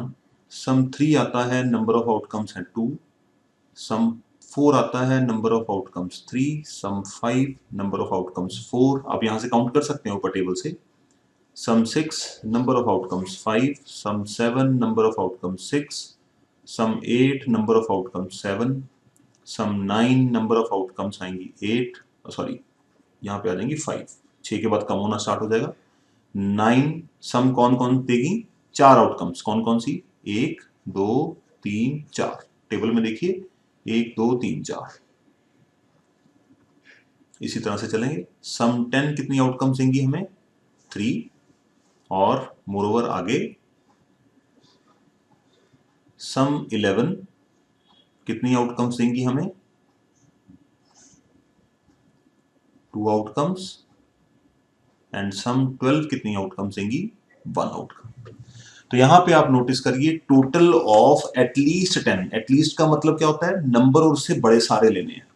A: सम 3 आता है, नंबर ऑफ आउटकम्स है 2. सम 4 आता है, number of outcomes 3. Sum 5, number of outcomes 4. आप यहां से काउंट कर सकते हैं ऊपर टेबल से. Sum 6, number of outcomes 5. Sum 7, number of outcomes 6. Sum 8, number of outcomes 7. Sum 9, number of outcomes आएंगी 8, सॉरी यहाँ पे आ जाएंगी 5. 6 के बाद कम होना स्टार्ट हो जाएगा. 9 सम कौन कौन देगी? 4 आउटकम्स. कौन कौन सी? 1 2 3 4. टेबल में देखिए 1 2 3 4. इसी तरह से चलेंगे. सम 10 कितनी आउटकम्स देंगी हमें? 3. और मोरओवर आगे सम 11 कितनी आउटकम्स देंगी हमें? 2 आउटकम्स. एंड सम 12 कितनी आउटकम्स देंगी? 1 आउटकम. तो यहां पे आप नोटिस करिए टोटल ऑफ एटलीस्ट 10. एटलीस्ट का मतलब क्या होता है? नंबर और उससे बड़े सारे लेने हैं.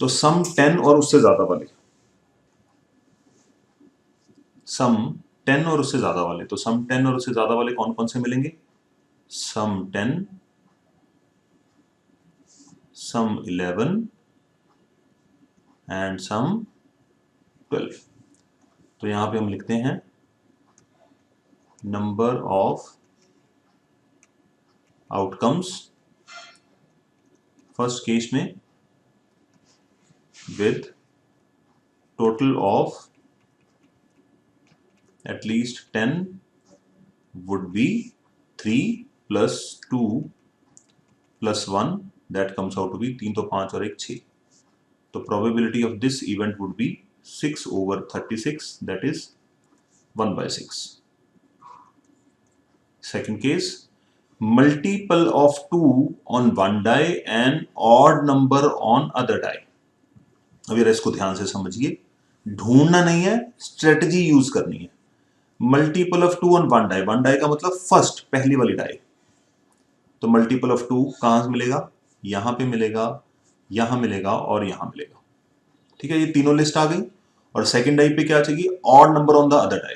A: तो सम 10 और उससे ज्यादा वाले, सम 10 और उससे ज्यादा वाले. तो सम 10 और उससे ज्यादा वाले कौन कौन से मिलेंगे? Sum 10, sum 11 and sum 12. तो यहां पे हम लिखते हैं number of outcomes first case में with total of at least 10 would be 3 plus 2 plus 1, that comes out to be 3 तो 5 और 1 6. तो probability of this event would be 6/36, that is 1/6. Second case, multiple of 2 on one die and odd number on other die. अब यार इसको ध्यान से समझिए, ढूंढना नहीं है, स्ट्रेटजी यूज करनी है. Multiple of 2 on one die. One die का मतलब फर्स्ट, पहली वाली डाई. तो मल्टीपल ऑफ 2 कहां से मिलेगा? यहां पे मिलेगा, यहां मिलेगा और यहां मिलेगा. ठीक है, ये तीनों लिस्ट आ गई. और सेकंड डाई पे क्या चाहिए? Odd number on the other die.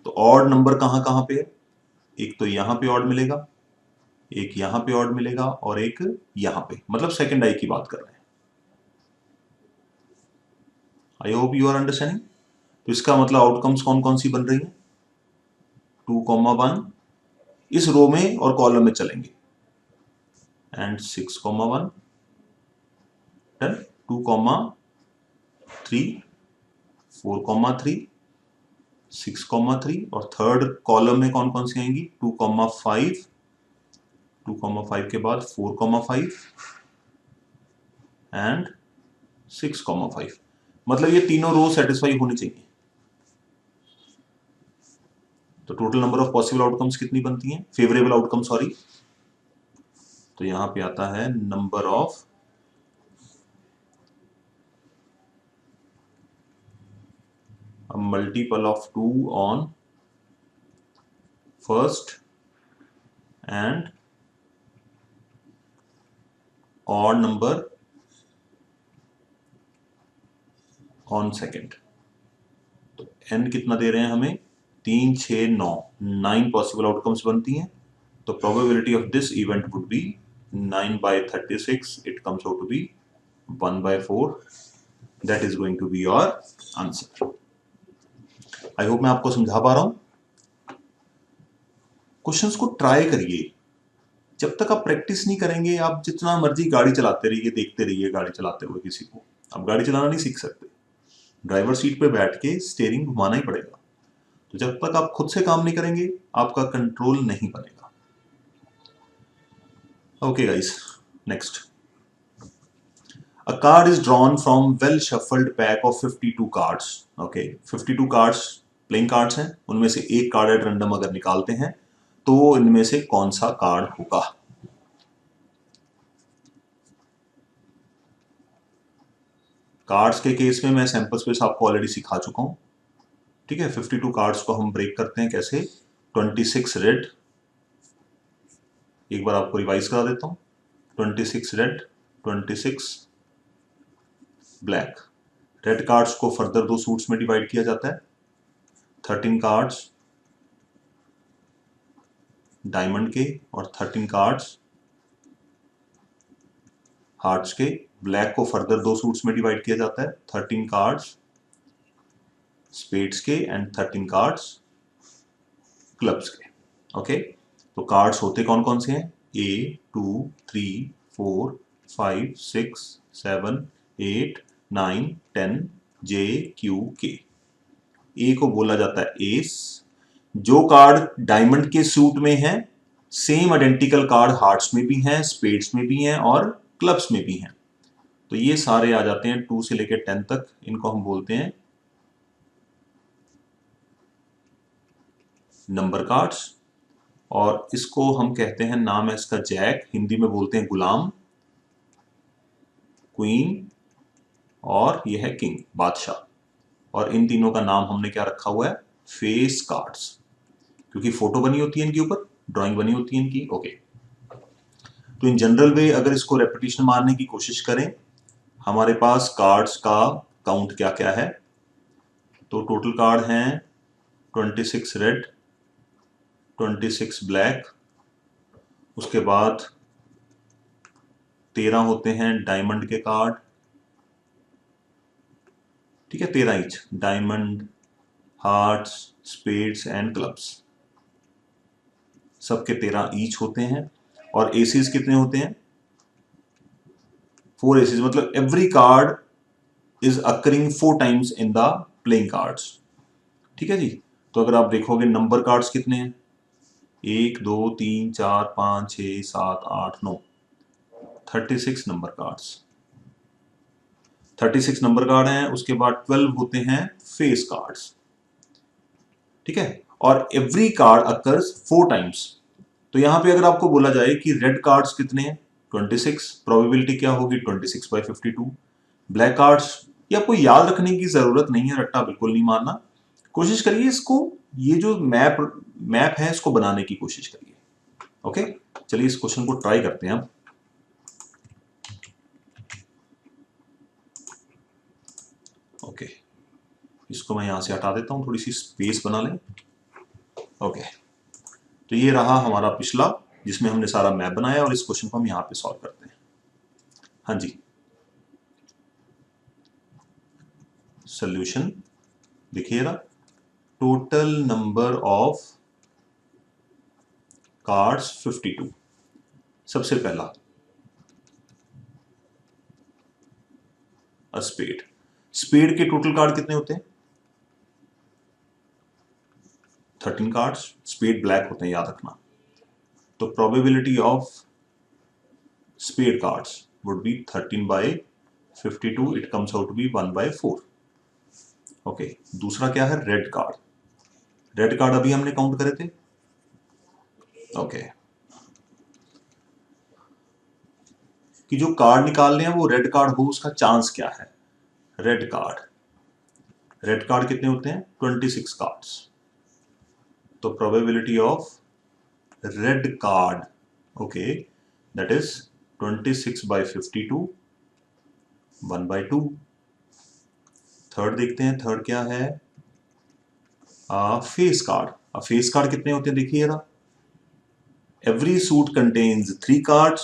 A: तो ऑड नंबर कहाँ कहाँ पे है? एक तो यहां पे ऑड मिलेगा, एक यहां पे ऑड मिलेगा और एक यहां पे, मतलब सेकंड आई की बात कर रहे हैं। I hope you are understanding. तो इसका मतलब आउटकम्स कौन कौन सी बन रही है? 2,1 इस रो में और कॉलम में चलेंगे, एंड 6,1 डन। 2,3 4,3 6,3 और थर्ड कॉलम में कौन कौन सी आएंगी? 2,5 2,5 के बाद 4,5 एंड 6,5। मतलब ये तीनों रो सेटिस्फाई होनी चाहिए। तो total number of possible outcomes कितनी बनती हैं? Favourable outcome, sorry. तो यहां पे आता है number of multiple of 2 on first and odd number on second. तो n कितना दे रहे हैं हमें? 3, 6, 9, 9 पॉसिबल आउटकम्स बनती हैं। तो probability of this event would be 9/36, it comes out to be 1/4। That is going to be your answer. I hope मैं आपको समझा पा रहा हूं। क्वेश्चंस को ट्राई करिए। जब तक आप प्रैक्टिस नहीं करेंगे, आप जितना मर्जी गाड़ी चलाते रहिए, देखते रहिए गाड़ी चलाते हुए किसी को, आप गाड़ी चलाना नहीं सीख सकते। ड्राइवर सीट पे बैठ के स्टीयरिंग घुमाना ही पड़ेगा। तो जब तक आप खुद से काम नहीं करेंगे, आपका कंट्रोल नहीं बनेगा। Okay guys, next. A card is drawn from well shuffled pack of 52 cards. Okay, 52 cards playing cards हैं, उनमें से एक कार्ड एट रैंडम अगर निकालते हैं तो इनमें से कौन सा कार्ड होगा? कार्ड्स के केस में मैं सैंपल स्पेस आपको ऑलरेडी सिखा चुका हूं। ठीक है, 52 कार्ड्स को हम ब्रेक करते हैं कैसे? 26 रेड, एक बार आपको रिवाइज करा देता हूं। 26 रेड, 26 ब्लैक। रेड कार्ड्स को फर्दर दो सूट्स में डिवाइड किया जाता है। 13 कार्ड्स डायमंड के और 13 कार्ड्स हार्ट्स के। ब्लैक को फर्दर दो सूट्स में डिवाइड किया जाता है। 13 कार्ड्स स्पेड्स के एंड 13 कार्ड्स क्लब्स के। ओके, तो कार्ड्स होते कौन कौन से हैं? A, 2, 3, 4, 5, 6, 7, 8, 9, 10, J, Q, K। ए को बोला जाता है एस। जो कार्ड डायमंड के सूट में है, सेम आइडेंटिकल कार्ड हार्ट्स में भी हैं, स्पेड्स में भी हैं और क्लब्स में भी हैं। तो ये सारे आ जाते हैं 2 से लेकर 10 तक। इनको हम बोलते हैं नंबर कार्ड्स। और इसको हम कहते हैं, नाम है इसका जैक, हिंदी में बोलते हैं गुलाम, क्वीन और यह है किंग, बादशाह। और इन तीनों का नाम हमने क्या रखा हुआ है? फेस कार्ड्स, क्योंकि फोटो बनी होती है इनके ऊपर, ड्राइंग बनी होती है इनकी। ओके, तो इन जनरल वे अगर इसको रेपिटेशन मारने की कोशिश करें, हमारे पास कार्ड्स का काउंट क्या क्या है? तो टोटल कार्ड हैं 26 रेड, 26 ब्लैक, उसके बाद 13 होते हैं डायमंड के कार्ड। ठीक है, 13 each, diamond, hearts, spades and clubs, सबके 13 ईच होते हैं। और एसीज कितने होते हैं? 4 एसीज, मतलब every card is occurring 4 times in the playing cards. ठीक है जी। तो अगर आप देखोगे नंबर कार्ड्स कितने हैं? 1, 2, 3, 4, 5, 6, 7, 8, 9, 36 नंबर कार्ड्स। 36 नंबर कार्ड हैं। उसके बाद 12 होते हैं फेस कार्ड्स। ठीक है, और एवरी कार्ड अकर्स 4 टाइम्स। तो यहां पे अगर आपको बोला जाए कि रेड कार्ड्स कितने हैं? 26, प्रोबेबिलिटी क्या होगी? 26/52। ब्लैक कार्ड्स, ये आपको याद रखने की जरूरत नहीं है, रट्टा बिल्कुल नहीं मारना। कोशिश करिए इसको, ये जो मैप है इसको बनाने की कोशिश करिए। ओके, चलिए इस क्वेश्चन को ट्राई करते हैं अब। ओके, इसको मैं यहां से हटा देता हूं, थोड़ी सी स्पेस बना लें। ओके, तो ये रहा हमारा पिछला जिसमें हमने सारा मैप बनाया और इस क्वेश्चन को हम यहाँ पे सॉल्व करते हैं। हाँ जी, सोल्यूशन देखिएगा, टोटल नंबर ऑफ कार्ड्स 52। सबसे पहला स्पेड, स्पेड के टोटल कार्ड कितने होते हैं? 13 कार्ड्स। स्पेड ब्लैक होते हैं, याद रखना। तो probability of spade cards would be 13 by 52, it comes out to be 1 by 4। Okay, दूसरा क्या है? Red card. रेड कार्ड अभी हमने काउंट करे थे। ओके, कि जो कार्ड निकालने हैं वो रेड कार्ड हो, उसका चांस क्या है? रेड कार्ड कितने होते हैं? 26 कार्ड्स। तो probability of red card, okay, that is 26 by 52, 1 by 2। Third देखते हैं, थर्ड क्या है? Face card. अब फेस कार्ड कितने होते हैं देखिएगा, एवरी सूट कंटेन्स 3 कार्ड्स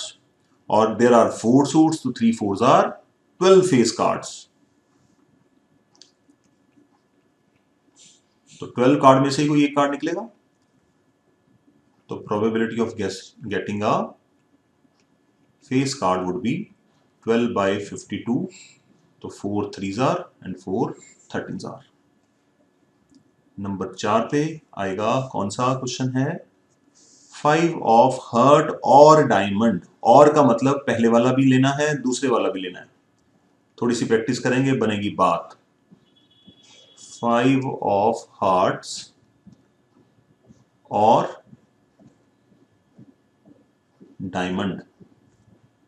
A: और देर आर 4 सूट्स, तो 3 4s आर 12 फेस कार्ड्स। तो 12 कार्ड में से ही कोई एक कार्ड निकलेगा। तो probability of getting a face card would be 12 by 52, तो 4 3s are and 4 13s are. Number 4 पे आएगा, कौन सा क्वेश्चन है? 5 ऑफ हर्ट और डायमंड। और का मतलब पहले वाला भी लेना है, दूसरे वाला भी लेना है। थोड़ी सी प्रैक्टिस करेंगे, बनेगी बात। 5 ऑफ हार्ट्स और डायमंड,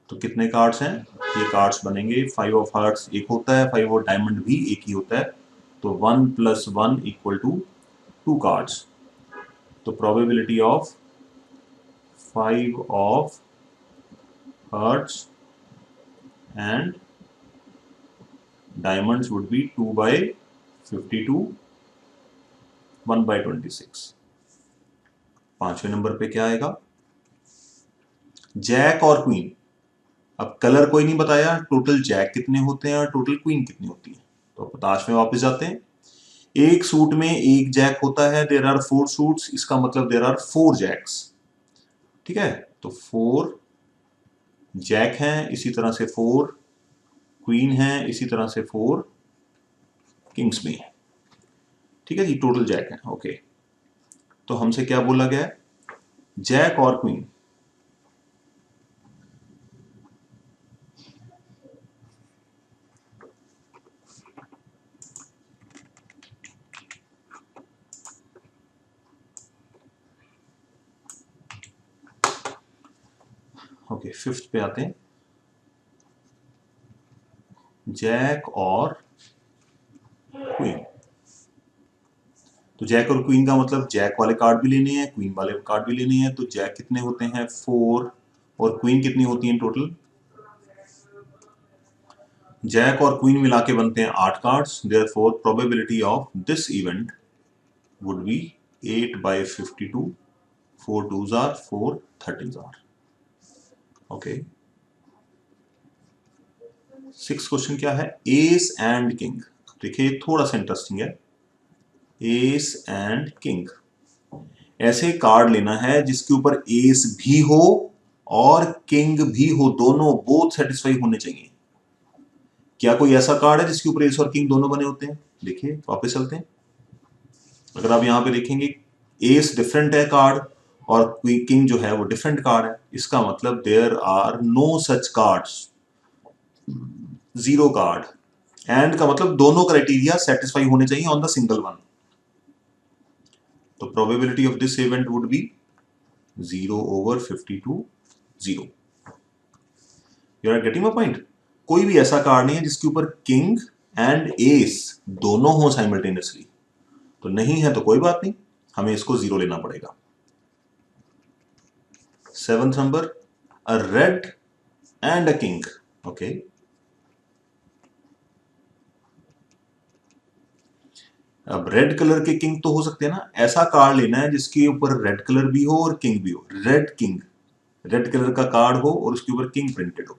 A: तो कितने कार्ड्स हैं? ये कार्ड्स बनेंगे, 5 ऑफ हार्ट्स एक होता है, 5 ऑफ डायमंड भी एक ही होता है, तो 1 + 1 = 2 कार्ड्स। तो probability of 5 of hearts and diamonds would be 2 by 52, 1 by 26। पांचवें नंबर पे क्या आएगा? जैक और क्वीन। अब कलर कोई नहीं बताया, टोटल जैक कितने होते हैं और टोटल क्वीन कितनी होती है। तो पताश में वापस जाते हैं। एक सूट में एक जैक होता है, देर आर 4 सूट्स, इसका मतलब देर आर 4 जैक्स। ठीक है, तो 4 जैक हैं, इसी तरह से 4 क्वीन हैं, इसी तरह से 4 किंग्स भी हैं। ठीक है जी, टोटल जैक हैं। ओके, तो हमसे क्या बोला गया है? जैक और क्वीन। ओके, फिफ्थ पे आते हैं, जैक और क्वीन। तो जैक और क्वीन का मतलब जैक वाले कार्ड भी लेने हैं, क्वीन वाले कार्ड भी लेने हैं। तो जैक कितने होते हैं? 4, और क्वीन कितनी होती हैं टोटल? जैक और क्वीन मिला के बनते हैं 8 cards. Therefore probability of this event would be 8 by 52, 4 2s are 4 13s are. Okay, 6 question क्या है? Ace and king. देखिए थोड़ा सा इंटरेस्टिंग है। एस एंड किंग, ऐसे कार्ड लेना है जिसके ऊपर एस भी हो और किंग भी हो, दोनों बोथ सेटिस्फाई होने चाहिए। क्या कोई ऐसा कार्ड है जिसके ऊपर एस और किंग दोनों बने होते हैं? देखिए वापस चलते हैं। अगर आप यहां पे देखेंगे, एस डिफरेंट है कार्ड और किंग जो है वो डिफरेंट कार्ड है, इसका मतलब there are no such cards, 0 card. And का मतलब दोनों क्राइटेरिया सेटिस्फाई होने चाहिए ऑन द सिंगल वन। तो probability of this event would be 0/52, 0। You are getting my point? कोई भी ऐसा कार्ड नहीं है जिसके ऊपर किंग एंड एस दोनों हो साइमल्टेनियसली। तो नहीं है तो कोई बात नहीं, हमें इसको 0 लेना पड़ेगा। 7th number, a red and a king. Okay, अब रेड कलर के किंग तो हो सकते हैं ना, ऐसा कार्ड लेना है जिसके ऊपर रेड कलर भी हो और किंग भी हो, रेड किंग, रेड कलर का कार्ड हो और उसके ऊपर किंग प्रिंटेड हो।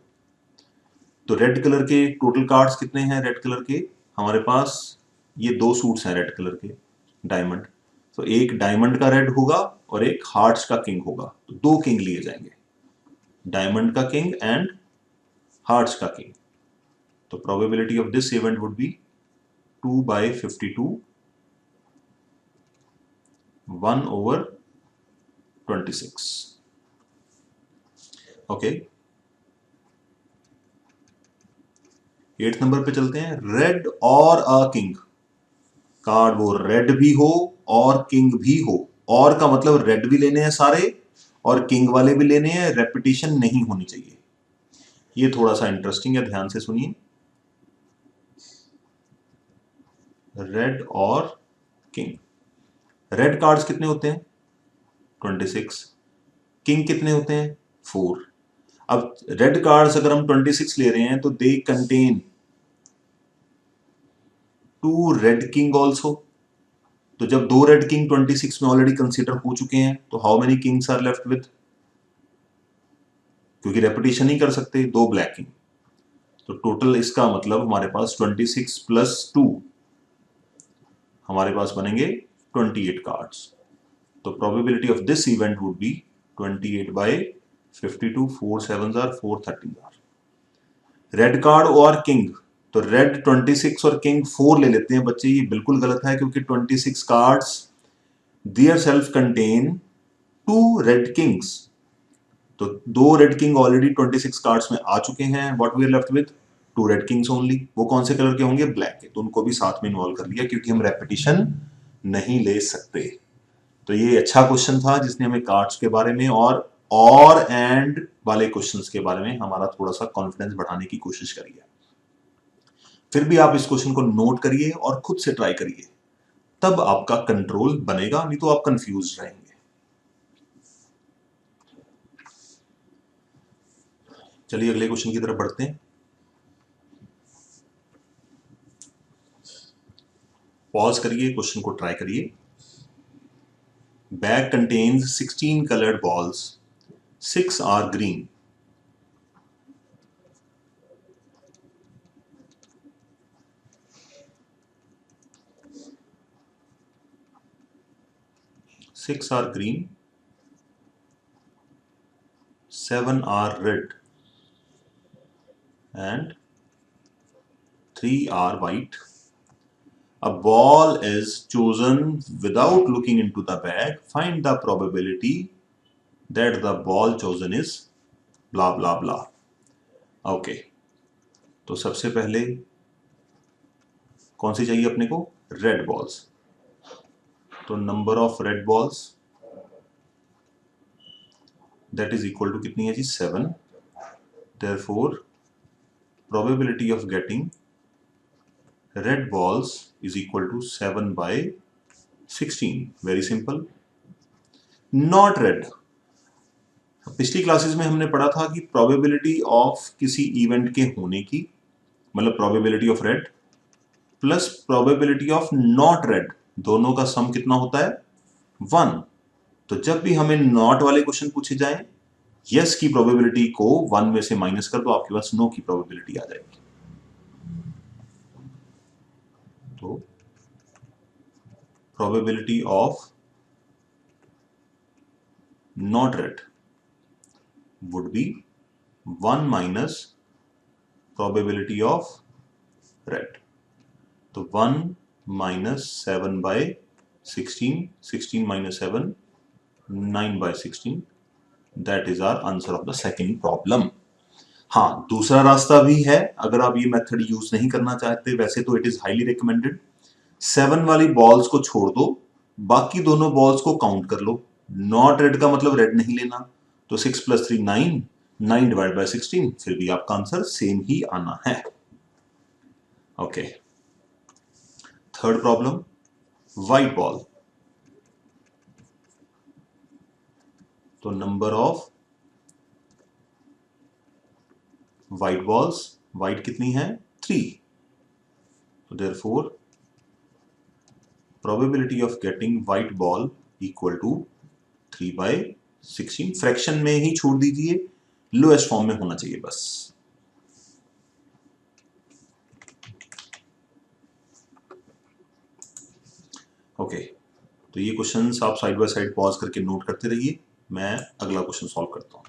A: तो रेड कलर के टोटल कार्ड्स कितने हैं रेड कलर के हमारे पास, ये दो सूट्स हैं रेड कलर के डायमंड, तो एक डायमंड का रेड होगा और एक हार्ट्स का किंग होगा, तो दो किंग लिए जाएंगे, डायमंड का किंग एंड हार्ट्स का किंग। तो probability of this event would B 2/52, 1/26। Okay, 8th number पे चलते हैं, रेड और अ किंग, कार्ड वो रेड भी हो और किंग भी हो, और का मतलब रेड भी लेने हैं सारे और किंग वाले भी लेने हैं, रेपिटेशन नहीं होनी चाहिए। ये थोड़ा सा इंटरेस्टिंग है, ध्यान से सुनिए। रेड और किंग, रेड कार्ड्स कितने होते हैं 26, किंग कितने होते हैं 4। अब रेड कार्ड्स अगर हम 26 ले रहे हैं तो they contain 2 red king also, तो जब 2 रेड किंग 26 में ऑलरेडी कंसीडर हो चुके हैं तो how many kings are left with, क्योंकि रेपिटेशन नहीं कर सकते, 2 ब्लैक किंग, तो टोटल इसका मतलब हमारे पास 26 + 2 हमारे पास बनेंगे 28 कार्ड्स। तो probability of this event would B 28/52, 4 7s are 4 13s are। Red card और किंग, तो रेड 26 और किंग 4 ले लेते हैं बच्चे, ये बिल्कुल गलत है क्योंकि 26 cards their self contain 2 red Kings, तो 2 रेड किंग ऑलरेडी 26 कार्ड्स में आ चुके हैं, what we are left with 2 red kings only. वो कौन से कलर के होंगे, ब्लैक के, तो उनको भी साथ में इन्वॉल्व कर लिया क्योंकि हम रेपिटेशन नहीं ले सकते। तो ये अच्छा क्वेश्चन था जिसने हमें कार्ड्स के बारे में और एंड वाले क्वेश्चंस के बारे में हमारा थोड़ा सा कॉन्फिडेंस बढ़ाने की कोशिश करी है। फिर भी आप इस क्वेश्चन को नोट करिए और खुद से ट्राई करिए, तब आपका कंट्रोल बनेगा, नहीं तो आप कंफ्यूज रहेंगे। चलिए अगले क्वेश्चन की तरफ बढ़ते हैं। पॉज करिए, क्वेश्चन को ट्राई करिए। Bag contains 16 colored balls, 6 are green, 6 are green, 7 are red and 3 are white. A ball is chosen without looking into the bag. Find the probability that the ball chosen is blah blah blah. Okay. तो सबसे पहले कौन सी चाहिए अपने को, red balls, तो number of red balls that is equal to कितनी है जी 7, therefore probability of getting red balls is equal to 7/16. Very simple. Not red, पिछली क्लासेस में हमने पढ़ा था कि प्रोबेबिलिटी ऑफ किसी इवेंट के होने की, मतलब probability of red plus probability of not red, दोनों का सम कितना होता है 1। तो जब भी हमें नॉट वाले क्वेश्चन पूछे जाएं, यस की प्रोबेबिलिटी को 1 में से माइनस कर दो, आपके पास नो की प्रोबेबिलिटी आ जाएगी। तो probability of not red would be 1 minus probability of red. तो 1 minus 7/16, 16 minus 7, 9/16. That is our answer of the second problem. हाँ, दूसरा रास्ता भी है, अगर आप ये मेथड यूज नहीं करना चाहते, वैसे तो इट इज हाईली रिकमेंडेड। 7 वाली बॉल्स को छोड़ दो, बाकी दोनों बॉल्स को काउंट कर लो। नॉट रेड का मतलब रेड नहीं लेना, तो 6 + 3 9, 9 डिवाइड बाय 16, फिर भी आपका आंसर सेम ही आना है। Okay, third problem, white ball, तो number of white balls, white कितनी है 3, तो therefore probability of getting white ball equal to 3/16। Fraction में ही छोड़ दीजिए, लोएस्ट फॉर्म में होना चाहिए बस। ओके, तो ये क्वेश्चंस आप साइड बाय साइड पॉज करके नोट करते रहिए, मैं अगला क्वेश्चन सॉल्व करता हूँ।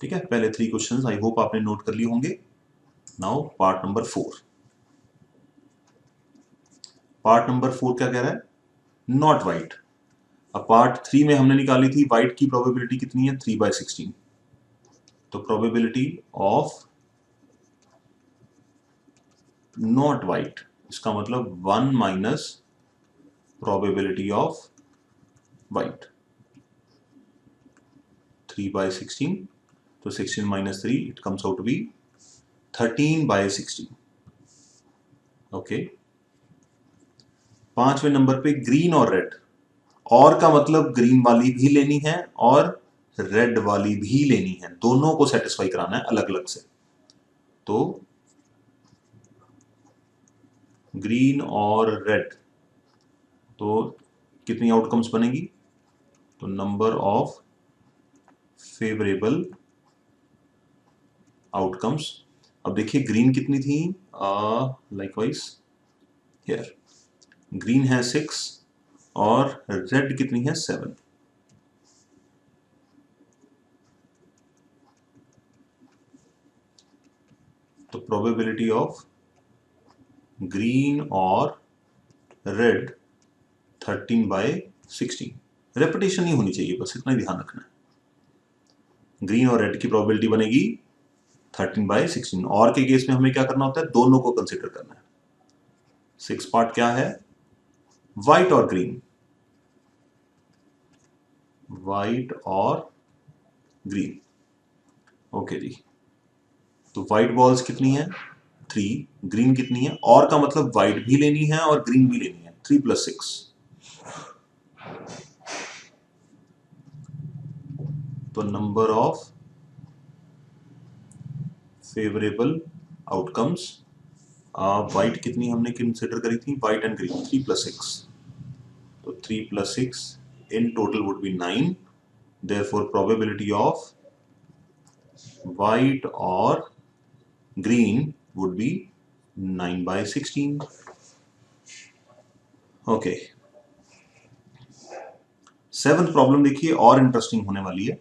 A: ठीक है, पहले 3 क्वेश्चंस आई होप आपने नोट कर लिए होंगे। Now part number 4। Part number 4 क्या कह रहा है? Not white. अब पार्ट 3 में हमने निकाली थी वाइट की प्रोबेबिलिटी कितनी है, 3/16। तो प्रोबेबिलिटी ऑफ नॉट वाइट, इसका मतलब 1 माइनस प्रोबेबिलिटी ऑफ वाइट, 3/16। तो 16 minus 3 it comes out to be 13/16। Okay, 5वें नंबर पे ग्रीन और रेड, और का मतलब ग्रीन वाली भी लेनी है और रेड वाली भी लेनी है, दोनों को सेटिस्फाई कराना है अलग अलग से। तो ग्रीन और रेड, तो कितनी आउटकम्स बनेगी? तो नंबर ऑफ फेवरेबल आउटकम्स। अब देखिए ग्रीन कितनी थी, लाइकवाइज हियर ग्रीन है 6 और रेड कितनी है 7। तो प्रोबेबिलिटी ऑफ ग्रीन और रेड 13/16। रेपिटेशन नहीं होनी चाहिए, बस इतना ही ध्यान रखना है। ग्रीन और रेड की प्रोबेबिलिटी बनेगी 13/16। और के केस में हमें क्या करना होता है, दोनों को कंसिडर करना है। 6 पार्ट क्या है, व्हाइट और ग्रीन, व्हाइट और ग्रीन। ओके जी, तो व्हाइट बॉल्स कितनी है 3, ग्रीन कितनी है, और का मतलब व्हाइट भी लेनी है और ग्रीन भी लेनी है, 3 + 6। तो number of favourable outcomes, white कितनी हमने कंसिडर करी थी, व्हाइट एंड ग्रीन 3 + 6। तो 3 + 6 in total would be 9। Therefore probability of white और green would be 9/16. Okay, 7th problem देखिए और इंटरेस्टिंग होने वाली है।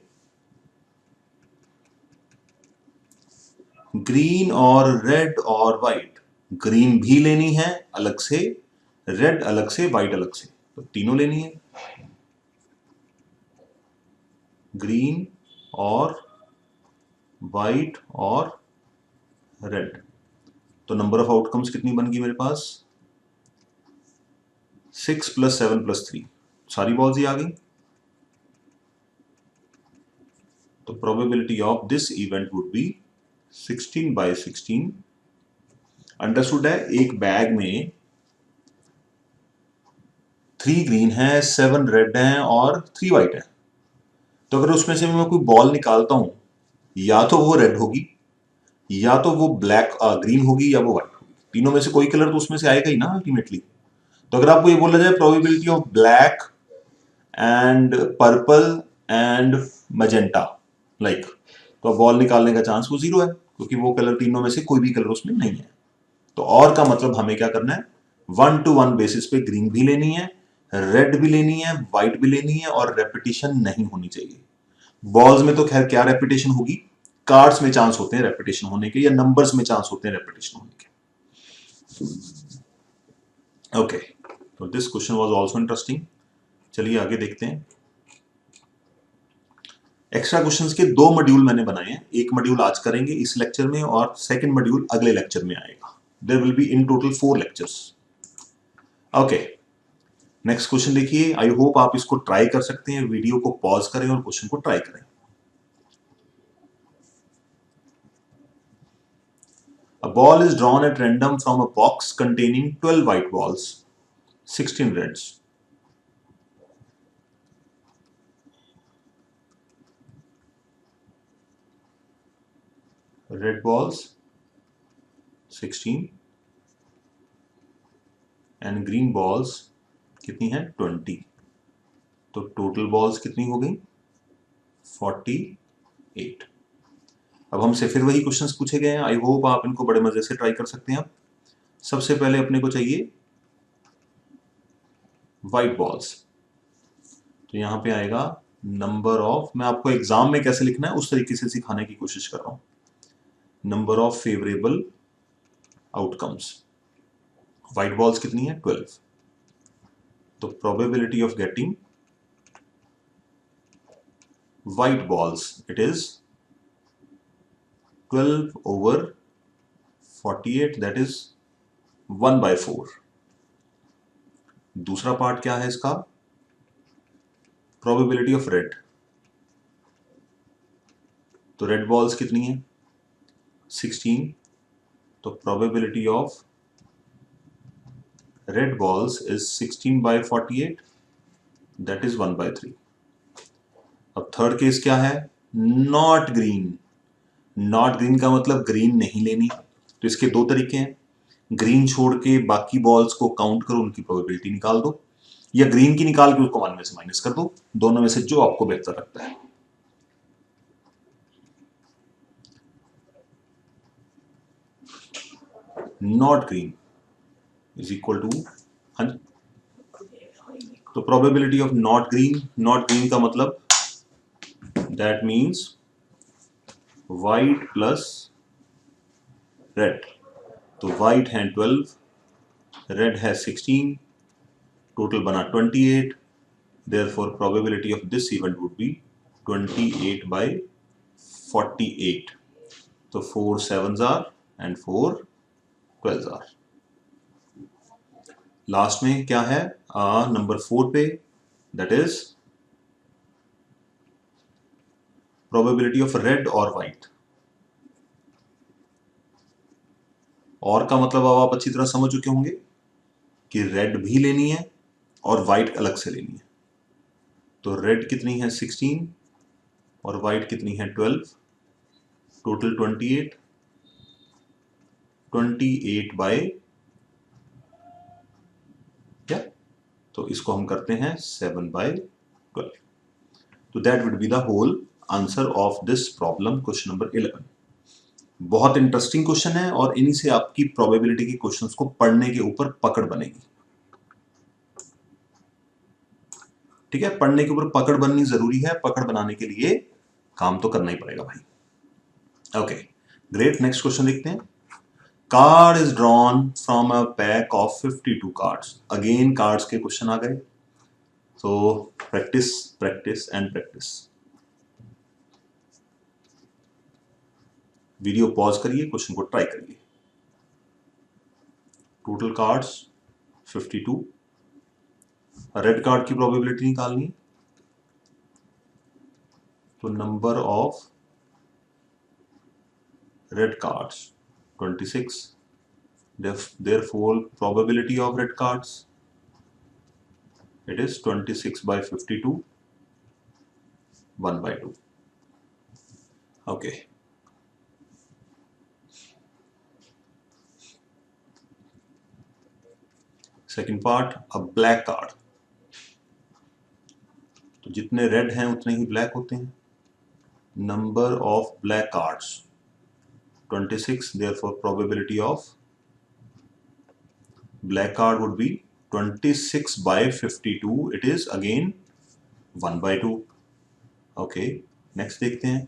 A: ग्रीन और रेड और व्हाइट, ग्रीन भी लेनी है अलग से, रेड अलग से, व्हाइट अलग से, तो तीनों लेनी है। ग्रीन और व्हाइट और रेड, तो नंबर ऑफ आउटकम्स कितनी बन गई मेरे पास, 6 + 7 + 3, सारी बॉल्स ही आ गई। तो probability of this event would B 16/16। Understood है, एक बैग में 3 ग्रीन है, 7 रेड है और 3 व्हाइट है। तो अगर उसमें से मैं कोई बॉल निकालता हूं, या तो वो रेड होगी, या तो वो ब्लैक ग्रीन होगी, या वो व्हाइट होगी, तीनों में से कोई कलर तो उसमें से आएगा ही ना अल्टीमेटली। तो अगर आपको ये बोला जाए probability of black and purple and magenta like, तो बॉल निकालने का चांस वो 0 है, क्योंकि वो कलर तीनों में से कोई भी कलर उसमें नहीं है। तो और का मतलब हमें क्या करना है, 1-to-1 बेसिस पे ग्रीन भी लेनी है, रेड भी लेनी है, व्हाइट भी लेनी है, और रेपिटेशन नहीं होनी चाहिए। बॉल्स में तो खैर क्या रेपिटेशन होगी, कार्ड्स में चांस होते हैं रेपिटेशन होने के, या नंबर्स में चांस होते हैं रेपिटेशन होने के। ओके, तो this question was also interesting. चलिए आगे देखते हैं। एक्स्ट्रा क्वेश्चंस के 2 मॉड्यूल मैंने बनाए हैं, एक मॉड्यूल आज करेंगे इस लेक्चर में, और सेकंड मॉड्यूल अगले लेक्चर में आएगा। There will be in total 4 lectures. Okay, next question देखिए, आई होप आप इसको ट्राई कर सकते हैं, वीडियो को पॉज करें और क्वेश्चन को ट्राई करें। A ball is drawn at random from a box containing 12 white balls, 16 reds. Red balls 16 and green balls कितनी है 20, तो टोटल बॉल्स कितनी हो गई 48। अब हमसे फिर वही क्वेश्चंस पूछे गए हैं, आई होप आप इनको बड़े मजे से ट्राई कर सकते हैं। सबसे पहले अपने को चाहिए व्हाइट बॉल्स, तो यहां पे आएगा नंबर ऑफ, मैं आपको एग्जाम में कैसे लिखना है उस तरीके से सिखाने की कोशिश कर रहा हूं, number of favourable outcomes. White balls कितनी है 12, तो probability of getting white balls it is 12/48, that is 1/4। दूसरा पार्ट क्या है इसका, प्रोबेबिलिटी ऑफ रेड, तो रेड बॉल्स कितनी है 16, तो probability of red balls is 16/48, that is 1/3। अब थर्ड केस क्या है, नॉट ग्रीन। नॉट ग्रीन का मतलब ग्रीन नहीं लेनी, तो इसके दो तरीके हैं, ग्रीन छोड़ के बाकी बॉल्स को काउंट करो, उनकी प्रोबेबिलिटी निकाल दो, या ग्रीन की निकाल के उसको 1 में से माइनस कर दो, दोनों में से जो आपको बेहतर लगता है। Not green is equal to, हाँ जी, तो प्रोबेबिलिटी ऑफ नॉट ग्रीन का मतलब that means white plus red, तो व्हाइट है 12, रेड है 16, टोटल बना 28, therefore probability of this event would be 28/48, तो 4 7s are and 4 12s are। Last में क्या है नंबर 4 पे, that is probability of red और व्हाइट, और का मतलब अब आप अच्छी तरह समझ चुके होंगे कि रेड भी लेनी है और व्हाइट अलग से लेनी है, तो रेड कितनी है 16 और व्हाइट कितनी है 12, टोटल 28, 28 बाय क्या, तो इसको हम करते हैं 7/12, तो that would be the whole answer of this problem question number 11। बहुत इंटरेस्टिंग क्वेश्चन है और इन्हीं से आपकी प्रोबेबिलिटी के क्वेश्चंस को पढ़ने के ऊपर पकड़ बनेगी। ठीक है, पढ़ने के ऊपर पकड़ बननी जरूरी है, पकड़ बनाने के लिए काम तो करना ही पड़ेगा भाई। ओके ग्रेट, नेक्स्ट क्वेश्चन देखते हैं। Card is drawn from a pack of 52 cards, again cards के क्वेश्चन आ गए, तो practice practice and practice. Video pause करिए, क्वेश्चन को ट्राई करिए। टोटल कार्ड्स 52, रेड कार्ड की प्रोबेबिलिटी निकालनी, तो number of red cards 26, therefore probability of red cards it is 26/52, 1/2। okay, second part, a black card, तो जितने रेड हैं उतने ही ब्लैक होते हैं, number of black cards 26, therefore probability of black card would be 26/52, it is again 1/2। okay, next देखते हैं,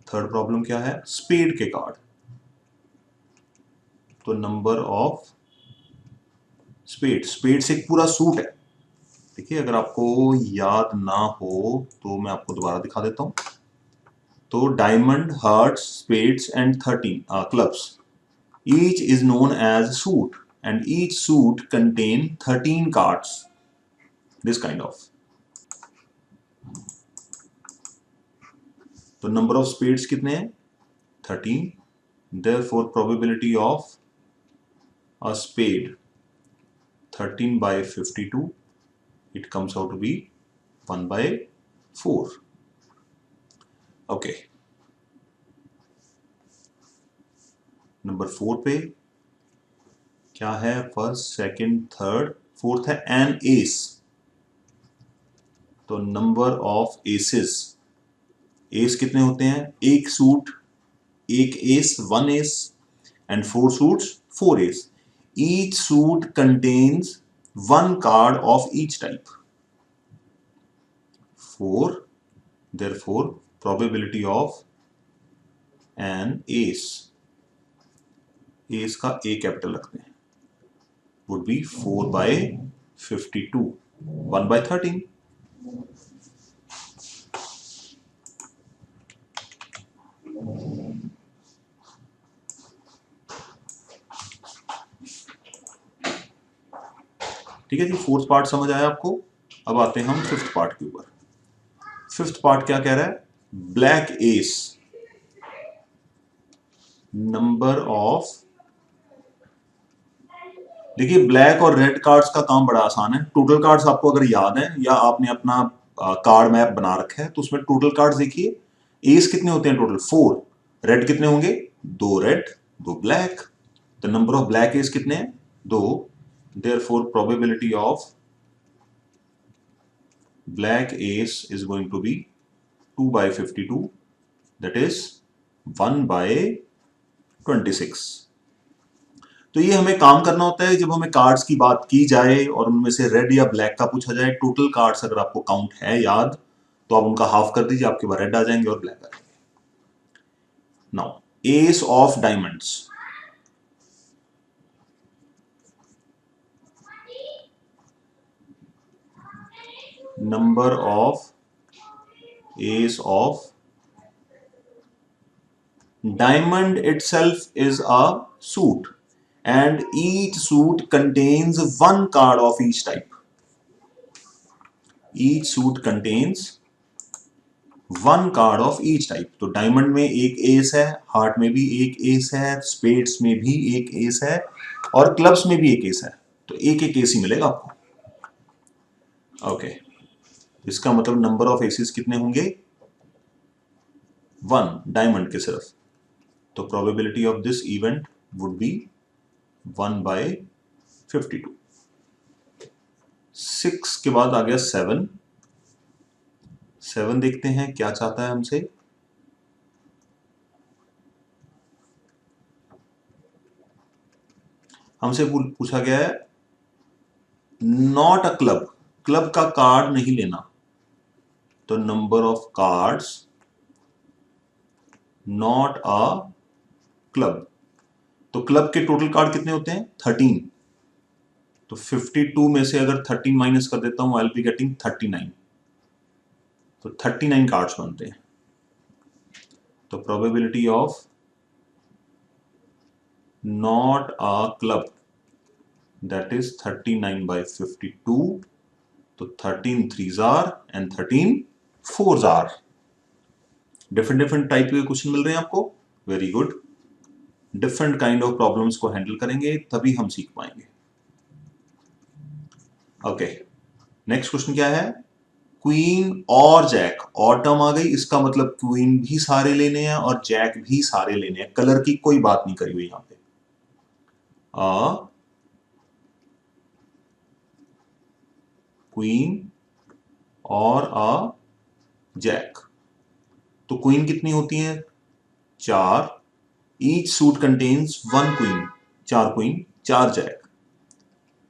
A: third problem क्या है, स्पेड के कार्ड, तो नंबर ऑफ स्पेड्स एक पूरा सूट है। देखिए अगर आपको याद ना हो तो मैं आपको दोबारा दिखा देता हूं, तो diamond, hearts, spades and 13 clubs, each is known as suit and each suit contain 13 cards, this kind of, तो नंबर ऑफ स्पेड्स कितने हैं 13, therefore probability of a spade 13/52, it comes out to be 1/4। okay, नंबर 4 पे क्या है? First, second, third, fourth है an ace. तो number of aces, ace कितने होते हैं? एक सूट, एक ace, one S, and four suits, four S. Each suit contains one card of each type. Four, therefore probability of an ace, ace का a capital रखते हैं, would be 4/52, 1/13। ठीक है जी, फोर्थ पार्ट समझ आया आपको। अब आते हैं हम फिफ्थ पार्ट के ऊपर। फिफ्थ पार्ट क्या कह रहा है? ब्लैक एस, नंबर ऑफ, देखिए ब्लैक और रेड कार्ड्स का काम बड़ा आसान है। टोटल कार्ड्स आपको अगर याद है या आपने अपना कार्ड मैप बना रखा है तो उसमें टोटल कार्ड्स देखिए, एस कितने होते हैं टोटल? 4। रेड कितने होंगे? 2 red, 2 black. The number of black ace कितने हैं? 2। Therefore probability of black ace is going to be 2/52, that is 1/26। तो ये हमें काम करना होता है जब हमें कार्ड्स की बात की जाए और उनमें से रेड या ब्लैक का पूछा जाए। टोटल कार्ड्स अगर आपको काउंट है याद तो आप उनका हाफ कर दीजिए, आपके पास रेड आ जाएंगे और ब्लैक आ जाएंगे। Now S of diamonds, number of S of diamond itself is a suit and each suit contains one card of each type. Each suit contains one card of each type. तो diamond में एक S है, heart में भी एक S है, spades में भी एक एस है और क्लब्स में भी एक एस है। तो एक एक एस ही मिलेगा आपको। ओके, इसका मतलब नंबर ऑफ एसेस कितने होंगे? 1 डायमंड के सिर्फ। तो probability of this event would B 1/52। 6 के बाद आ गया 7। 7 देखते हैं क्या चाहता है हमसे। हमसे पूछा गया है नॉट अ क्लब, क्लब का कार्ड नहीं लेना। तो number of cards not a club, तो क्लब के टोटल कार्ड कितने होते हैं? 13। तो 52 में से अगर 13 माइनस कर देता हूं आई विल बी गेटिंग 39। तो 39 कार्ड्स बनते हैं। तो probability of not a club that is 39/52। तो 13 3s are and 13 4s are. Different different type के क्वेश्चन मिल रहे हैं आपको, very good. Different kind of problems को हैंडल करेंगे तभी हम सीख पाएंगे। ओके, नेक्स्ट क्वेश्चन क्या है? क्वीन और जैक, और टर्म आ गई, इसका मतलब क्वीन भी सारे लेने हैं और जैक भी सारे लेने हैं। कलर की कोई बात नहीं करी हुई यहां पे। क्वीन और जैक। तो क्वीन कितनी होती है? 4। Each suit contains 1 queen, 4 queen 4 jack,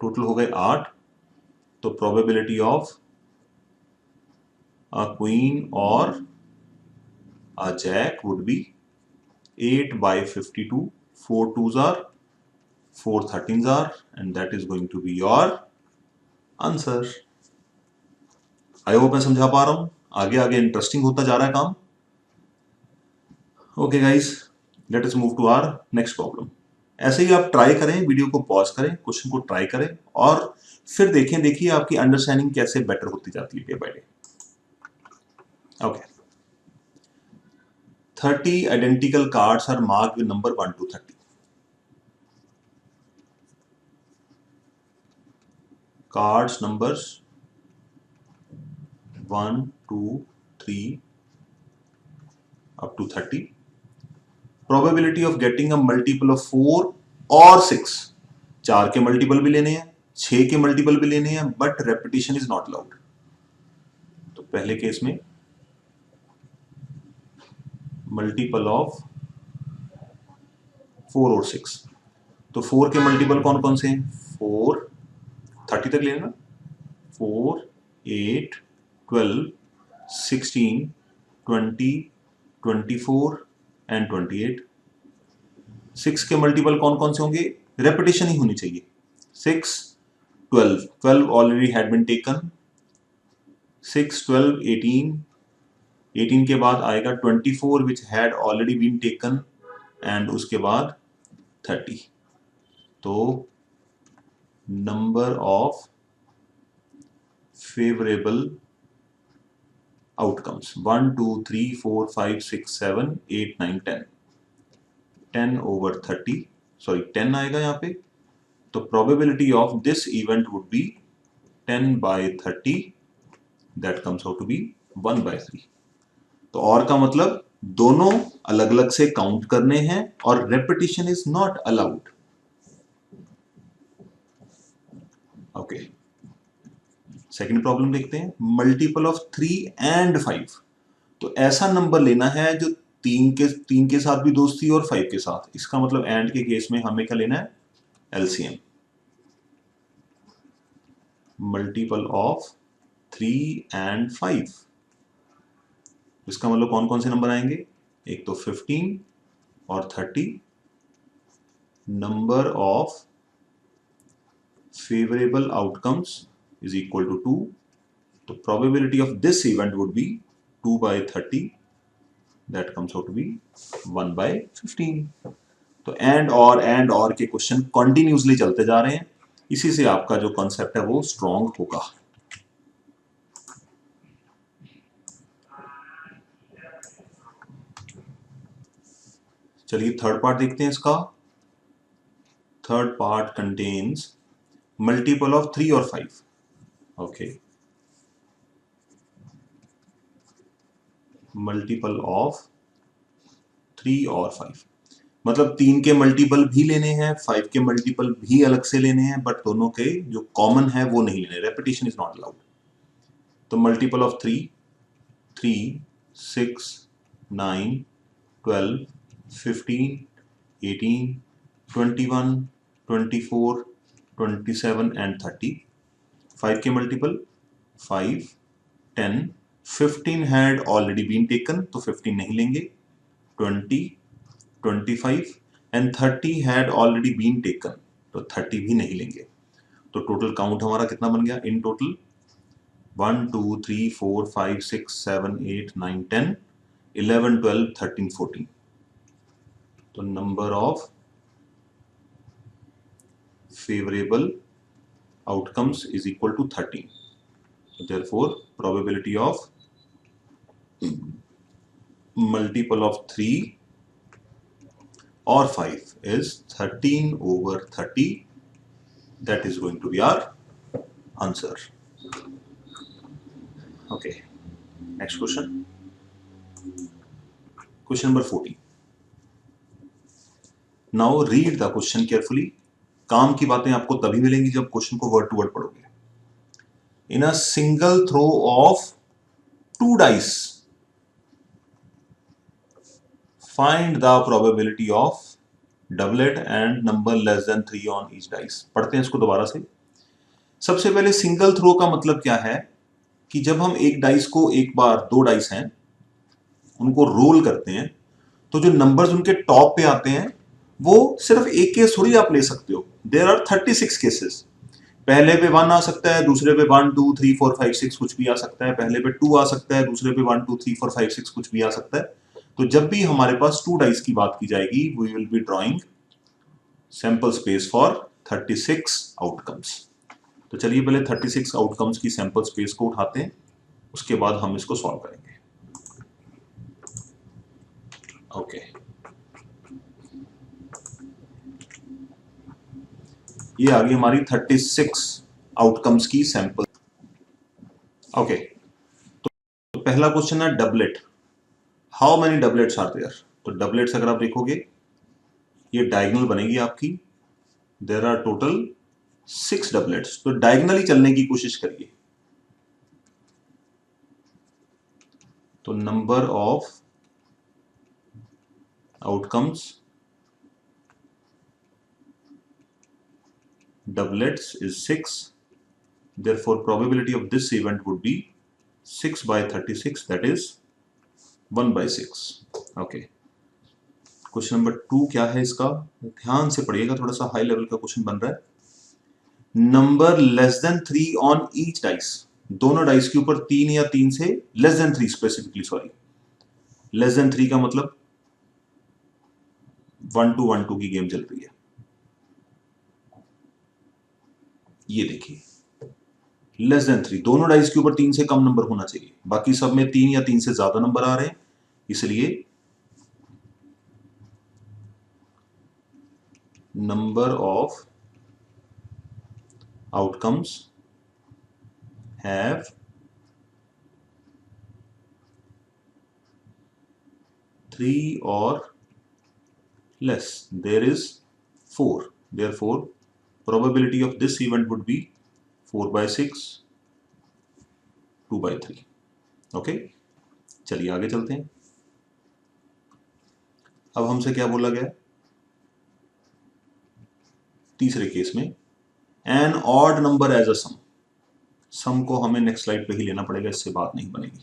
A: total हो गए 8। तो probability of a queen or a jack would be 8/52. 4 2s are, 4 13s are, and that is going to be your answer. I hope मैं समझा पा रहा हूं। आगे आगे इंटरेस्टिंग होता जा रहा है काम। Okay guys, let us move to our next problem. ऐसे ही आप ट्राई करें, वीडियो को पॉज करें, क्वेश्चन को ट्राई करें और फिर देखें, देखिए आपकी अंडरस्टैंडिंग कैसे बेटर होती जाती है day by day. Okay, 30 identical cards are marked with number 1 to 30. Cards numbers 1 2 3 up to 30. Probability of getting a multiple of 4 or 6. 4 के मल्टीपल भी लेने हैं, 6 के मल्टीपल भी लेने हैं, but repetition is not allowed. तो पहले केस में मल्टीपल ऑफ 4 और 6, तो 4 के मल्टीपल कौन कौन से हैं? 4, 30 तक लेना, 4, 8, 12, 16, 20, 24 एंड 28। 6 के मल्टीपल कौन कौन से होंगे? रेपिटेशन ही होनी चाहिए। 6, 12, 12 ऑलरेडी हैड बीन टेकन, 6, 12, 18, 18 के बाद आएगा 24 which had already been taken and उसके बाद 30। तो number of favourable outcomes 1, 2, 3, 4, 5, 6, 7, 8, 9, 10, 10 over 30, sorry 10 आएगा यहाँ पे। तो probability of this event would be 10 by 30, that comes out to be 1 by 3। तो और का मतलब दोनों अलग अलग से काउंट करने हैं और repetition is not allowed. Okay, second problem देखते हैं। मल्टीपल ऑफ 3 and 5, तो ऐसा नंबर लेना है जो 3 के साथ भी दोस्ती और 5 के साथ। इसका मतलब एंड के केस में हमें क्या लेना है? एलसीएम। मल्टीपल ऑफ 3 and 5, इसका मतलब कौन कौन से नंबर आएंगे? एक तो 15 और 30। Number of favourable outcomes is equal to 2, तो probability of this event would be 2 by 30, that comes out to be 1 by 15। तो एंड और के क्वेश्चन कंटिन्यूसली चलते जा रहे हैं, इसी से आपका जो कॉन्सेप्ट है वो स्ट्रॉन्ग होगा। चलिए थर्ड पार्ट देखते हैं इसका। Third part contains multiple of 3 और 5। ओके, मल्टीपल ऑफ 3 और 5 मतलब 3 के मल्टीपल भी लेने हैं, 5 के मल्टीपल भी अलग से लेने हैं, बट दोनों के जो कॉमन है वो नहीं लेने। Repetition is not allowed. तो मल्टीपल ऑफ 3, 3, 6, 9, 12, 15, 18, 21, 24, 27 एंड 30। 5 के multiple 5, 10, 15 had already been taken, तो 15 नहीं लेंगे। 20, 25 and 30 had already been taken, तो 30 भी नहीं लेंगे। तो टोटल काउंट हमारा कितना बन गया? In total 1, 2, 3, 4, 5, 6, 7, 8, 9, 10, 11, 12, 13, 14। तो number of favourable outcomes is equal to 13। Therefore, probability of multiple of 3 or 5 is 13 over 30. That is going to be our answer. Okay, next question. Question number 14. Now read the question carefully. काम की बातें आपको तभी मिलेंगी जब question को word to word पढ़ोगे। In a single throw of 2 dice, find the probability of doublet and number less than 3 on each dice। पढ़ते हैं इसको दोबारा से। सबसे पहले सिंगल थ्रो का मतलब क्या है कि जब हम एक डाइस को एक बार, 2 डाइस हैं उनको रोल करते हैं, तो जो नंबर्स उनके टॉप पे आते हैं वो सिर्फ एक केस थोड़ी आप ले सकते हो। There are 36 cases. पहले पे 1 आ सकता है, दूसरे पे 1, 2, 3, 4, 5, 6 कुछ भी आ सकता है, पहले पे 2 आ सकता है, दूसरे पे 1, 2, 3, 4, 5, 6 कुछ भी आ सकता है। तो जब भी हमारे पास 2 डाइस की बात की जाएगी, we will be drawing sample space for 36 outcomes. तो चलिए पहले 36 आउटकम्स की सैंपल स्पेस को उठाते हैं, उसके बाद हम इसको सॉल्व करेंगे। ओके, ये आ गई हमारी 36 आउटकम्स की सैंपल। ओके, तो पहला क्वेश्चन है doublet. How many doublets are there? तो डबलेट्स अगर आप देखोगे ये डायगोनल बनेगी आपकी, देयर आर टोटल 6 डबलेट्स। तो डायगनली चलने की कोशिश करिए। तो number of outcomes doublets is 6, therefore probability of this event would be 6 by 36, that is 1 by 6। Okay, question number 2 क्या है इसका, ध्यान से पढ़िएगा, थोड़ा सा हाई लेवल का क्वेश्चन बन रहा है। Number less then 3 on each dice, दोनों डाइस के ऊपर 3 या 3 से less than 3, specifically sorry, less than 3 का मतलब 1-2-1-2 की गेम चल रही है। ये देखिए, लेस देन 3, दोनों डाइस के ऊपर 3 से कम नंबर होना चाहिए, बाकी सब में 3 या 3 से ज्यादा नंबर आ रहे हैं, इसलिए नंबर ऑफ आउटकम्स हैव 3 और less, there is 4, therefore probability of this event would be 4 by 6, 2 by 3। Okay, चलिए आगे चलते हैं। अब हमसे क्या बोला गया तीसरे केस में, an odd number as a sum. Sum को हमें नेक्स्ट स्लाइड पे ही लेना पड़ेगा, इससे बात नहीं बनेगी।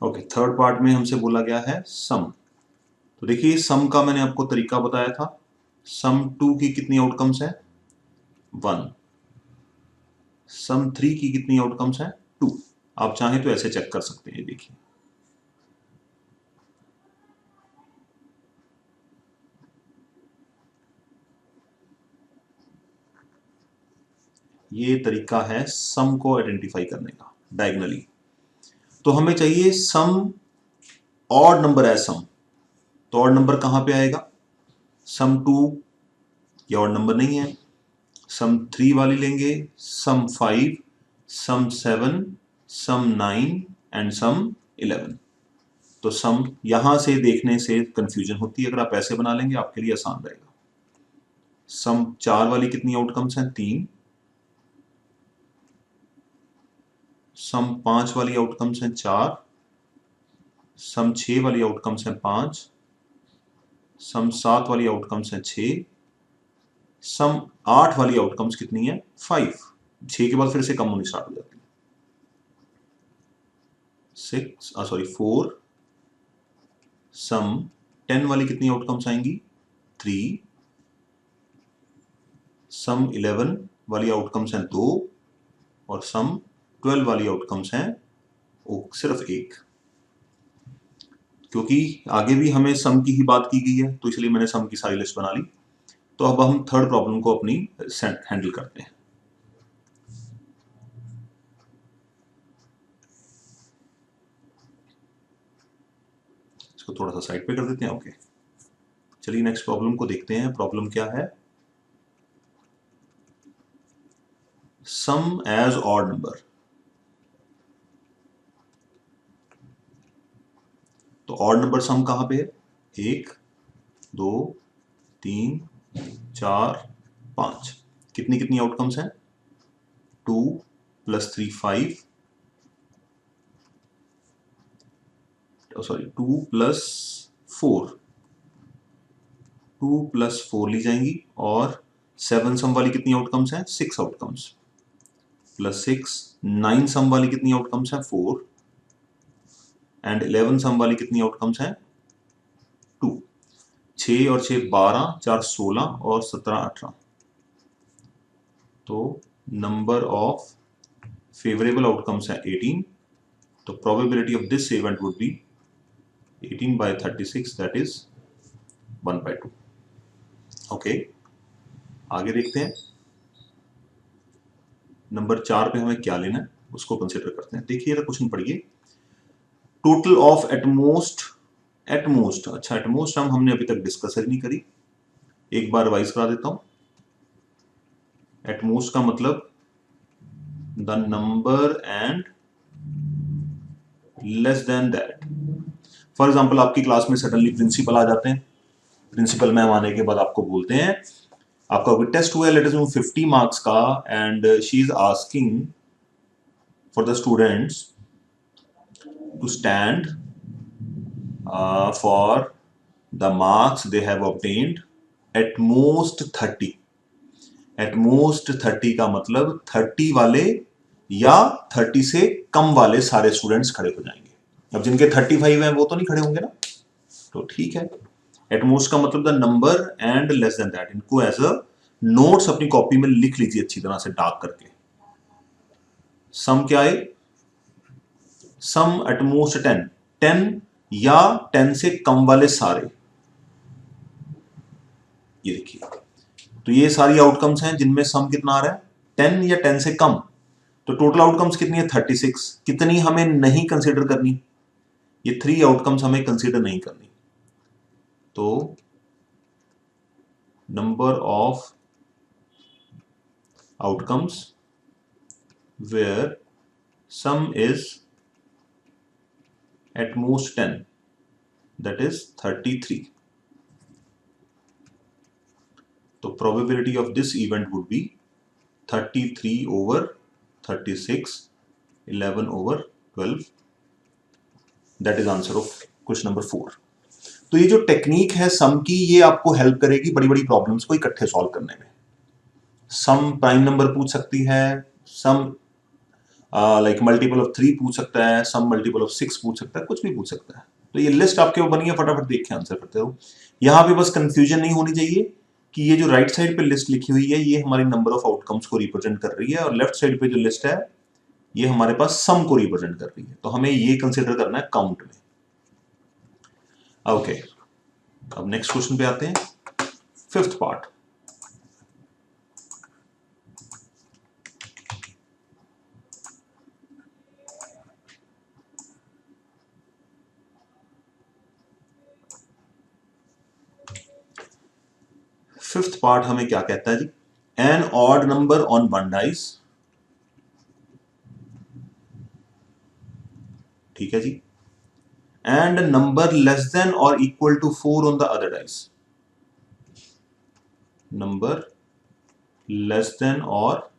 A: ओके, थर्ड पार्ट में हमसे बोला गया है सम। तो देखिए, सम का मैंने आपको तरीका बताया था। सम 2 की कितनी आउटकम्स है 1, सम 3 की कितनी आउटकम्स है 2। आप चाहें तो ऐसे चेक कर सकते हैं, देखिए ये तरीका है सम को आइडेंटिफाई करने का डायगनली। तो हमें चाहिए सम ऑड नंबर एज सम। तो ऑड नंबर कहां पे आएगा, सम 2 ये ऑड नंबर नहीं है, सम 3 वाली लेंगे, सम 5, सम 7, सम 9 एंड सम 11। तो सम यहां से देखने से कंफ्यूजन होती है, अगर आप ऐसे बना लेंगे आपके लिए आसान रहेगा। सम 4 वाली कितनी आउटकम्स हैं 3, सम 5 वाली आउटकम्स हैं 4, सम 6 वाली आउटकम्स हैं 5, सम 7 वाली आउटकम्स हैं 6, सम 8 वाली आउटकम्स कितनी है 5। 6 के बाद फिर से कम होनी स्टार्ट हो जाती है, 4। सम 10 वाली कितनी आउटकम्स आएंगी 3, सम 11 वाली आउटकम्स हैं 2, और सम 12 वाली आउटकम्स हैं सिर्फ 1। क्योंकि आगे भी हमें सम की ही बात की गई है, तो इसलिए मैंने सम की सारी लिस्ट बना ली। तो अब हम थर्ड प्रॉब्लम को अपनी हैंडल करते हैं। इसको थोड़ा सा साइड पे कर देते हैं। ओके, चलिए नेक्स्ट प्रॉब्लम को देखते हैं। प्रॉब्लम क्या है, सम एज ऑड नंबर। तो ऑड नंबर सम कहां पे है, 1 2 3 4 5। कितनी कितनी आउटकम्स हैं 2 + 3 5, सॉरी 2 + 4, 2 + 4 ली जाएंगी, और 7 सम वाली कितनी आउटकम्स हैं 6 आउटकम्स, +6 9 सम वाली कितनी आउटकम्स हैं 4, एंड 11 सम वाली कितनी आउटकम्स हैं 2। 6 और 6 12, 4 16 और 17 18। तो नंबर ऑफ फेवरेबल आउटकम्स है 18। तो probability of this event would B 18 by 36, that is 1/2। Okay, आगे देखते हैं। नंबर 4 पे हमें क्या लेना है उसको कंसिडर करते हैं। देखिए क्वेश्चन पढ़िए, टोटल ऑफ एटमोस्ट। एटमोस्ट, अच्छा एटमोस्ट टर्म हमने अभी तक डिस्कस ही नहीं करी, एक बार रिवाइज करा देता हूं। एटमोस्ट का मतलब the number and less than that. For example आपकी क्लास में सडनली प्रिंसिपल आ जाते हैं, प्रिंसिपल मैम आने के बाद आपको बोलते हैं आपका कोई टेस्ट हुआ है लेट अस अज्यूम 50 मार्क्स का, and she is asking for the students to stand for the marks they have obtained at most 30। at most 30 का मतलब 30 वाले या 30 से कम वाले सारे स्टूडेंट्स खड़े हो जाएंगे। अब जिनके 35 हैं वो तो नहीं खड़े होंगे ना, तो ठीक है। एट मोस्ट का मतलब the number and less than that, इनको एज अ नोट्स अपनी कॉपी में लिख लीजिए अच्छी तरह से डार्क करके। सम क्या है, सम एट मोस्ट 10, 10 या 10 से कम वाले सारे, ये देखिए। तो ये सारी आउटकम्स हैं जिनमें सम कितना आ रहा है 10 या 10 से कम, तो टोटल आउटकम्स कितनी है 36। कितनी हमें नहीं कंसीडर करनी, ये 3 आउटकम्स हमें कंसीडर नहीं करनी। तो number of outcomes where sum is at most 10, that is 33. तो probability of this event would be 33 over 36, 11 over 12. That is answer of question number 4. तो ये जो टेक्निक है सम की, ये आपको हेल्प करेगी बड़ी बड़ी प्रॉब्लम्स को इकट्ठे सॉल्व करने में। सम प्राइम नंबर पूछ सकती है, सम लाइक मल्टीपल ऑफ 3 पूछ सकता है, सम मल्टीपल ऑफ 6 पूछ सकता है, कुछ भी पूछ सकता है। तो ये लिस्ट आपके ऊपर बनी है, फटाफट देख के आंसर करते रहो। यहाँ पे बस कंफ्यूजन नहीं होनी चाहिए कि ये जो राइट साइड पे लिस्ट लिखी हुई है ये हमारी नंबर ऑफ आउटकम्स को रिप्रेजेंट कर रही है, और लेफ्ट साइड पे जो लिस्ट है ये हमारे पास सम को रिप्रेजेंट कर रही है। तो हमें ये कंसिडर करना है काउंट में। ओके, अब नेक्स्ट क्वेश्चन पे आते हैं, फिफ्थ पार्ट। फिफ्थ पार्ट हमें क्या कहता है जी, an odd number on one dice, ठीक है जी, एंड नंबर लेस देन और equal to 4 on the other dice. Number less than और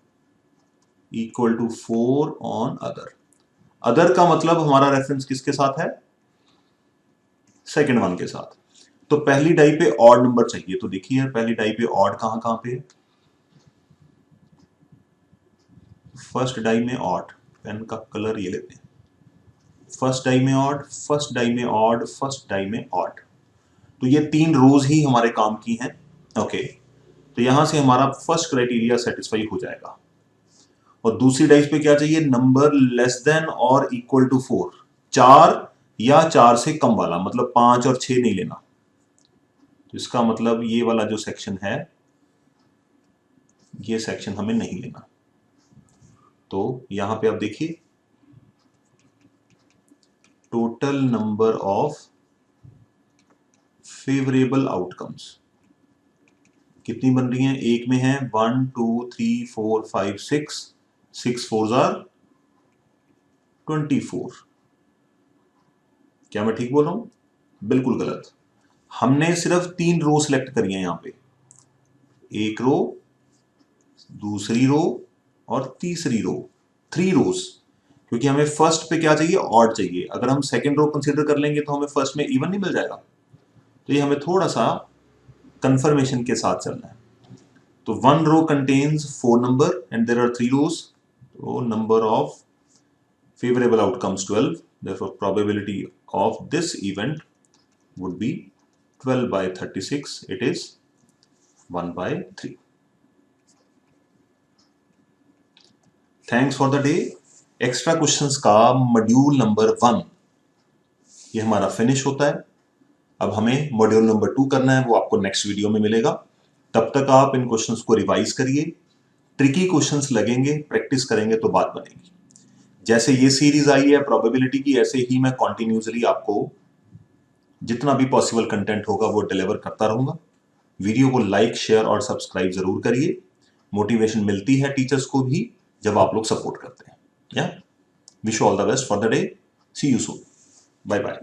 A: equal to 4 on other. Other का मतलब हमारा रेफरेंस किसके साथ है, सेकंड वन के साथ। तो पहली डाई पे ऑड नंबर चाहिए, तो देखिए पहली डाई पे ऑड कहां कहां पे है, फर्स्ट डाई में ऑड, पेन का कलर ये लेते हैं, फर्स्ट डाई में ऑड, फर्स्ट डाई में ऑड, फर्स्ट डाई में ऑड। तो ये 3 रोज ही हमारे काम की हैं। ओके, तो यहां से हमारा फर्स्ट क्राइटेरिया सेटिस्फाई हो जाएगा। और दूसरी डाइस पे क्या चाहिए, नंबर लेस देन और इक्वल टू 4, 4 या 4 से कम वाला, मतलब 5 और 6 नहीं लेना। तो इसका मतलब ये वाला जो सेक्शन है ये सेक्शन हमें नहीं लेना। तो यहां पे आप देखिए total number of favourable outcomes कितनी बन रही हैं, एक में है 1 2 3 4 5 6, 6 4 आर 24। क्या मैं ठीक बोल रहा हूं, बिल्कुल गलत। हमने सिर्फ 3 रो सिलेक्ट करी है यहां पे, एक रो, दूसरी रो और तीसरी रो, 3 रोज, क्योंकि हमें फर्स्ट पे क्या चाहिए, ऑड चाहिए। अगर हम सेकंड रो कंसीडर कर लेंगे तो हमें फर्स्ट में इवन नहीं मिल जाएगा। तो ये हमें थोड़ा सा कंफर्मेशन के साथ चलना है। तो 1 row contains 4 number and there are 3 rows, तो number of favorable outcomes 12, therefore probability of this event would be 12 by 36, it is 1 by 3. Thanks for the day. Extra questions का मॉड्यूल नंबर 1 ये हमारा finish होता है। अब हमें module number 2 करना है, वो आपको नेक्स्ट वीडियो में मिलेगा। तब तक आप इन क्वेश्चंस को रिवाइज करिए, ट्रिकी क्वेश्चंस लगेंगे, प्रैक्टिस करेंगे तो बात बनेगी। जैसे ये सीरीज आई है प्रोबेबिलिटी की, ऐसे ही मैं कॉन्टिन्यूसली आपको जितना भी पॉसिबल कंटेंट होगा वो डिलीवर करता रहूंगा। वीडियो को लाइक, शेयर और सब्सक्राइब जरूर करिए। मोटिवेशन मिलती है टीचर्स को भी जब आप लोग सपोर्ट करते हैं। या wish all the best for the day. See you soon. Bye bye.